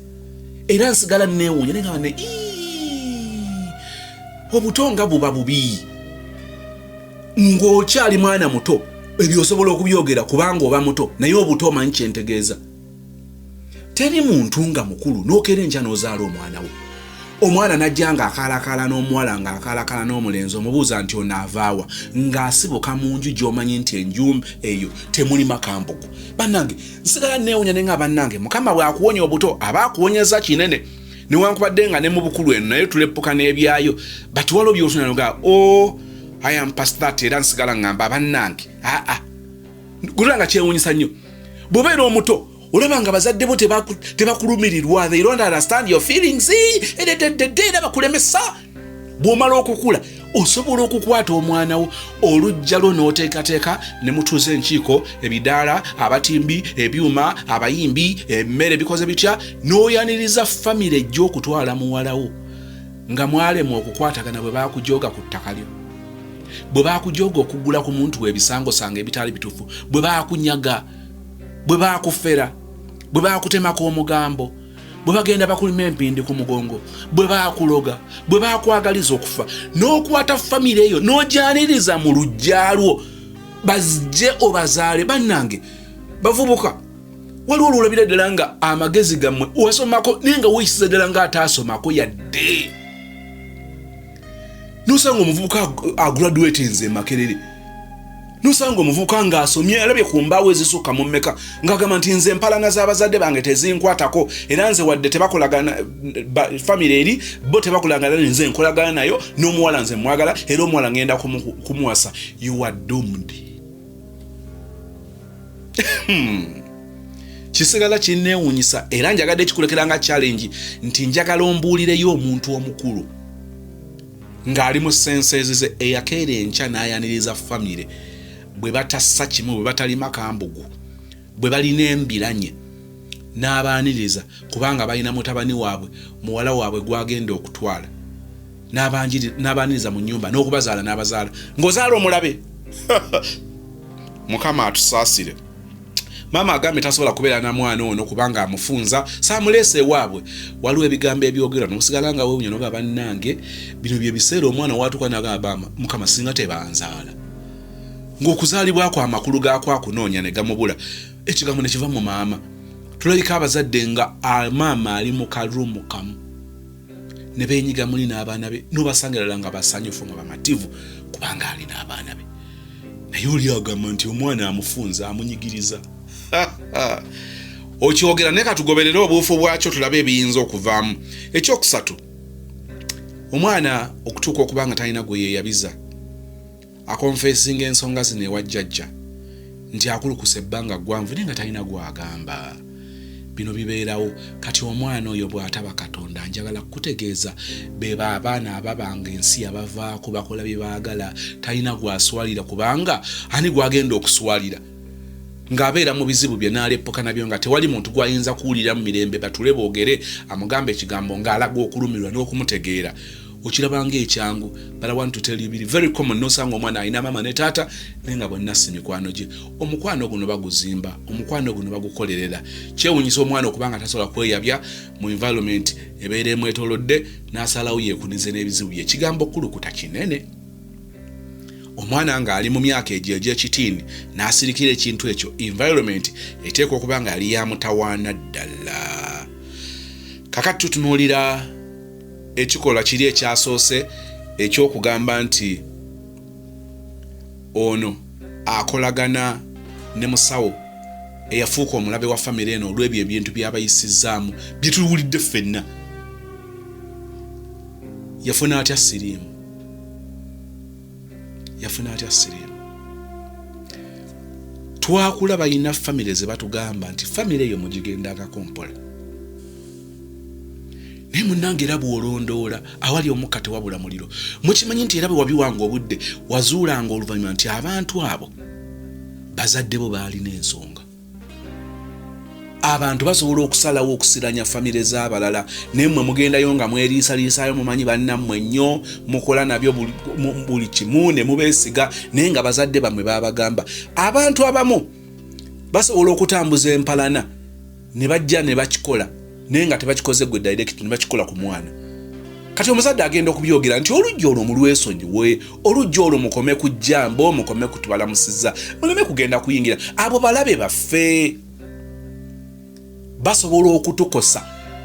Era nsigala neewuunya ne ngamba obuto nga buba bubi ng'okyali mwana muto ebyo osobola okubyogera kubanga oba muto naye obuto omanyi kyentegeeza. teri muntu nga mukulu n'okerenja n'ozaala omwana wo. Omwana najja ng'akaalakaala n'omuwala ng'akaalakaala n'omulenzi omubuuza nti onaavaawa ng'asibuka mu nju gy'omanyi nti enju eyo temuli makambugu. Bannange nsigala neewunya ne nga bannange Mukama bw'akuwonya obuto aba akuwonyeza kinene newankubadde nga ne mu bukulu eno naye tuleppuka n'ebyayo bati waliwo by'otuna noga I am past that era nsigala ngamba bannange gulanga kyewunyisa nnyo bw'obeera omuto olaba nga bazadde bo tebakulumirirwa, they don't understand your feelings era bakulemesa. Bw'omala okukula osobola okukwata omwana wo olujja lwo n'oteekateeka ne mutuuza enkiiko ebidaala abatimbi ebyuma abayimbi emmere bikoze bitya n'oyaniriza famire ejja okutwala muwala wo nga mwalemu okukwatagana bwe baakujooga ku ttaka lyo, bwe baakujooga okugula ku muntu w'ebisangosanga ebitaali bituufu, bwe baakunyaga, bwe baakufera, bwe baakutemako omugambo, bwe bagenda bakulima empindi ku mugongo, bwe baakuloga, bwe baakwagaliza okufa, n'okwata famire eyo n'ogyaniriza mu lujja lwo bazije obazaale. Bannange bavubuka waliwo olulabira ddala nga amagezi gammwe wasomako naye nga weeyisiza ddala nga ataasomako yadde. N'osanga omuvubuka agraduate nze Makerere, n'osanga omuvubuka ng'asomye alabye ku mbaawo ezisukka mu mmeka ng'agamba nti nze empalana z'abazadde bange tezinkwatako era nze wadde tebakolagana famire eri bo tebakolagana nze nkolagana nayo n'omuwala nze mwagala era omuwala ngenda kumuwasa. You are doomed. Kisigala kinneewunyisa era njagadde kikulekera nga challenge nti njagala ombuulireyo omuntu omukulu ng'ali mu senses ze eyakeera enkya n'ayaniriza famire bwe batassa kimu, bwe batali makambugu, bwe balina embiranye n'abaaniriza kubanga balina mutabani waabwe muwala waabwe gwagenda okutwala n'abaaniriza mu nnyumba n'okubazaala n'abazaala ng'ozaala omulabe. Mukama atusaasire. Mama agambe tasobola kubeera na mwana ono kubanga amufunza saamuleese waabwe. Waliwo ebigambo ebyogerwa n'osigala nga weewunya n'oba bannange bino bye biseera omwana waatuka n'agamba Mukama singa tebanzaala. Ng'okuzaalibwako amakulu gaako akunoonya ne gamubula. Ekigambo ne kiva mu maama. Tulabika abazadde nga maama ali mu karumu kamu ne beenyiga muli n'abaana be n'obasangira nga basanyufu nga bamativu kubanga ali n'abaana be. Naye oli agamba nti omwana amufunza amunyigiriza. Okyogera ne katugoberera obuufu bwakyo tulabe ebiyinza okuvaamu. Ekyokusatu, omwana okutuuka okubanga talina gwe yeeyabiza akonfesinga ensonga zino ewa jjajja nti akulukuse ebbanga ggwanvu naye nga talina gwagamba. Bino bibeerawo kati omwana oyo bw'ataba Katonda njagala kutegeeza beba abaana ababanga ensi abavaako bakola bye baagala talina gwaswalira kubanga ani gwagenda okuswalira ng'abeera mu bizibu bye n'aleppoka nabyo nga tewali muntu gwayinza kuwulira mu mirembe batule boogere amugamba ekigambo ng'alaga okulumirwa n'okumutegeera. Okirabanga ekyangu but I want to tell you biri very common n'osanga omwana alina mama ne taata naye nga bonna si mikwano gye. Omukwano guno baguzimba, omukwano guno bagukolerera. Kyewunyisa omwana okubanga tasobola kweyabya mu environment ebeera emwetoolodde n'asalawo yeekunize n'ebizibu bye. Ekigambo kulukuta kinene. Omwana nga ali mu myaka egyo egy'ekitiini n'asirikira ekintu ekyo environment eteekwa okuba nga yali yamutawaana ddala. Kakati tutunuulira ekikola kiri ekyasoose ekyokugamba nti ono akolagana ne musawo eyafuuka omulabe wa famire eno olw'ebyo ebintu by'abayisizaamu bye tuwulidde ffenna. Yafuna atya siriimu? Yafuna atya siriimu? Twakula balina famire ze batugamba nti famire eyo mugigendangako mpola. Naye munnange era bw'olondoola awali omukka tewabula muliro. Mukimanyi nti era bwe wabiwanga obudde wazuulanga oluvannyuma nti abantu abo bazadde bo baalina ensonga. Abantu basobola okusalawo okusiranya famire z'abalala naye mmwe mugendayo nga mweriisaliisaayo mumanyi bannammwe nnyo mukola nabyo buli kimu ne mubeesiga naye nga bazadde bammwe babagamba. Abantu abamu basobola okutambuza empalana ne bajja ne bakikola naye nga tebakikoze gwe direct ne bakikola ku mwana. Kati omuzadde agenda okubyogera nti olujja olwo mulwesonyiwe, olujja olwo mukome ku jjambo, mukome kutubalamusizza, muleme kugenda kuyingira. Abo balabe baffe. basobola okutukosa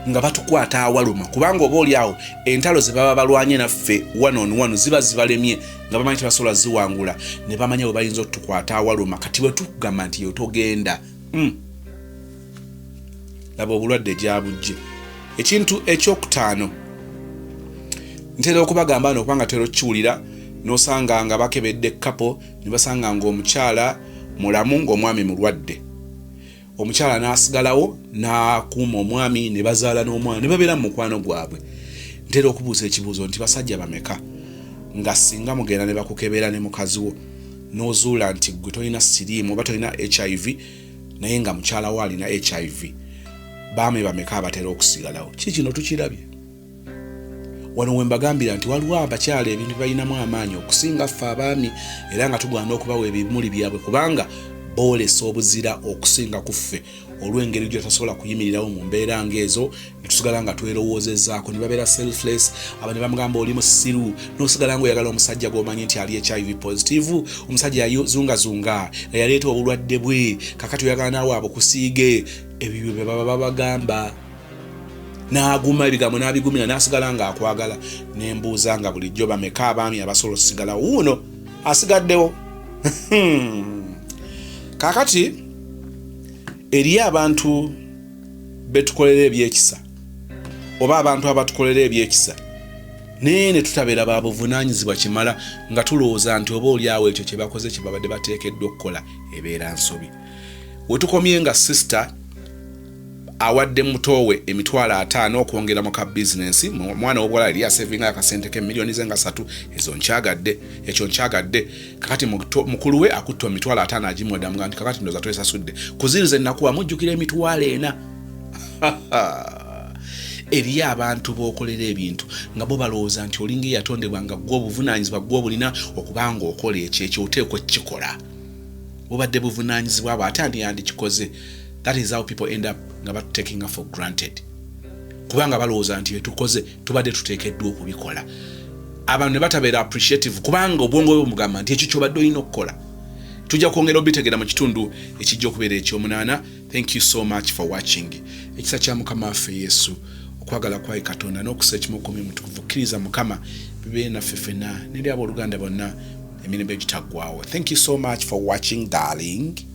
nga batukwata awaluma kubanga oba oli awo entalo ze baba balwanye naffe one on one ziba zibalemye nga bamanyi tebasobola ziwangula ne bamanya bwe bayinza otukwata awaluma kati bwe tukugamba nti yotogenda laba obulwadde gyabujje. Ekintu ekyokutaano ntera okubagamba ano kubanga tero kiwulira nosanga nga bakebedde kapo ne basanga nga omukyala mulamu ng'omwami mulwadde. Omukyala n'asigalawo n'akuuma omwami ne bazaala n'omwana ne babeera mu mukwano gwabwe. Ntera okubuuza ekibuuzo nti basajja bameka nga singa mugenda ne bakukebera ne mukazi wo n'ozuula nti gwe tolina siriimu oba tolina HIV naye nga mukyala wo alina HIV, baami bameka abatera okusigalawo? Kino tukirabye wano we mbagambira nti waliwo abakyala ebintu balinamu amaanyi okusinga ffe abaami era nga tugwana okubawa ebimuli byabwe kubanga boolesa obuzira okusinga ku ffe olw'engeri gye tasobola kuyimirirawo mu mbeera ng'ezo ne tusigala nga twerowoozezaako ne babeera selfless. aba ne bamugamba oli musiru n'osigala ng'oyagala omusajja gw'omanyi nti ali HIV positive, omusajja yayozungazunga yaleeta obulwadde bwe kakati oyagala naawe abukusiige. Ebyo bye baba babagamba n'aguma ebigambo n'abigumira n'asigala nga akwagala. Nembuuza nga bulijjo bameka abaami abasobola osigala wuuno asigaddewo? Kakati eriyo abantu betukolera ebyekisa oba abantu abatukolera ebyekisa naye ne tutabeera babuvunaanyizibwa kimala nga tulowooza nti oba oli awo ekyo kye bakoze kye babadde bateekeddwa okukola ebeera nsobi. We tukomye nga sister awadde mutowe emitwalo 5 okwongera mu ka bizinensi, mwana w'obuwala yali asevinga akasente ke milioni zenga 3 ezo nkyagadde ekyo nkyagadde. Kakati mukulu we akutte emitwalo 5 agimweddamu nga nti kakati ndoza twesasudde kuziriza ennaku amujjukira emitwalo 4. Eriyo abantu b'okolera ebintu nga bo balowooza nti olinga eyatondebwa nga gwe obuvunaanyizibwa gwe obulina okubanga okola ekyo oteekwa ekikola obadde buvunaanyizibwa abo ate andiyandikikoze. That is how people end up nga taking us for granted. Kubanga balowooza nti etukoze tubadde tuteekeddwa okubikola. Abantu ne batabeera appreciative kubanga obwongo bwe bumugamba nti ekyo kyobadde olina okukola. Tujja kwongera obitegera mu kitundu ekijja okubeera eky'omunaana. Thank you so much for watching. Ekisa kya Mukama waffe Yesu, okwagala kwa Katonda n'okusa ekimu ku mutukuvu kkiriza Mukama bibeere naffe ffenna n'eri abooluganda bonna emirembe egitaggwaawo. Thank you so much for watching, darling.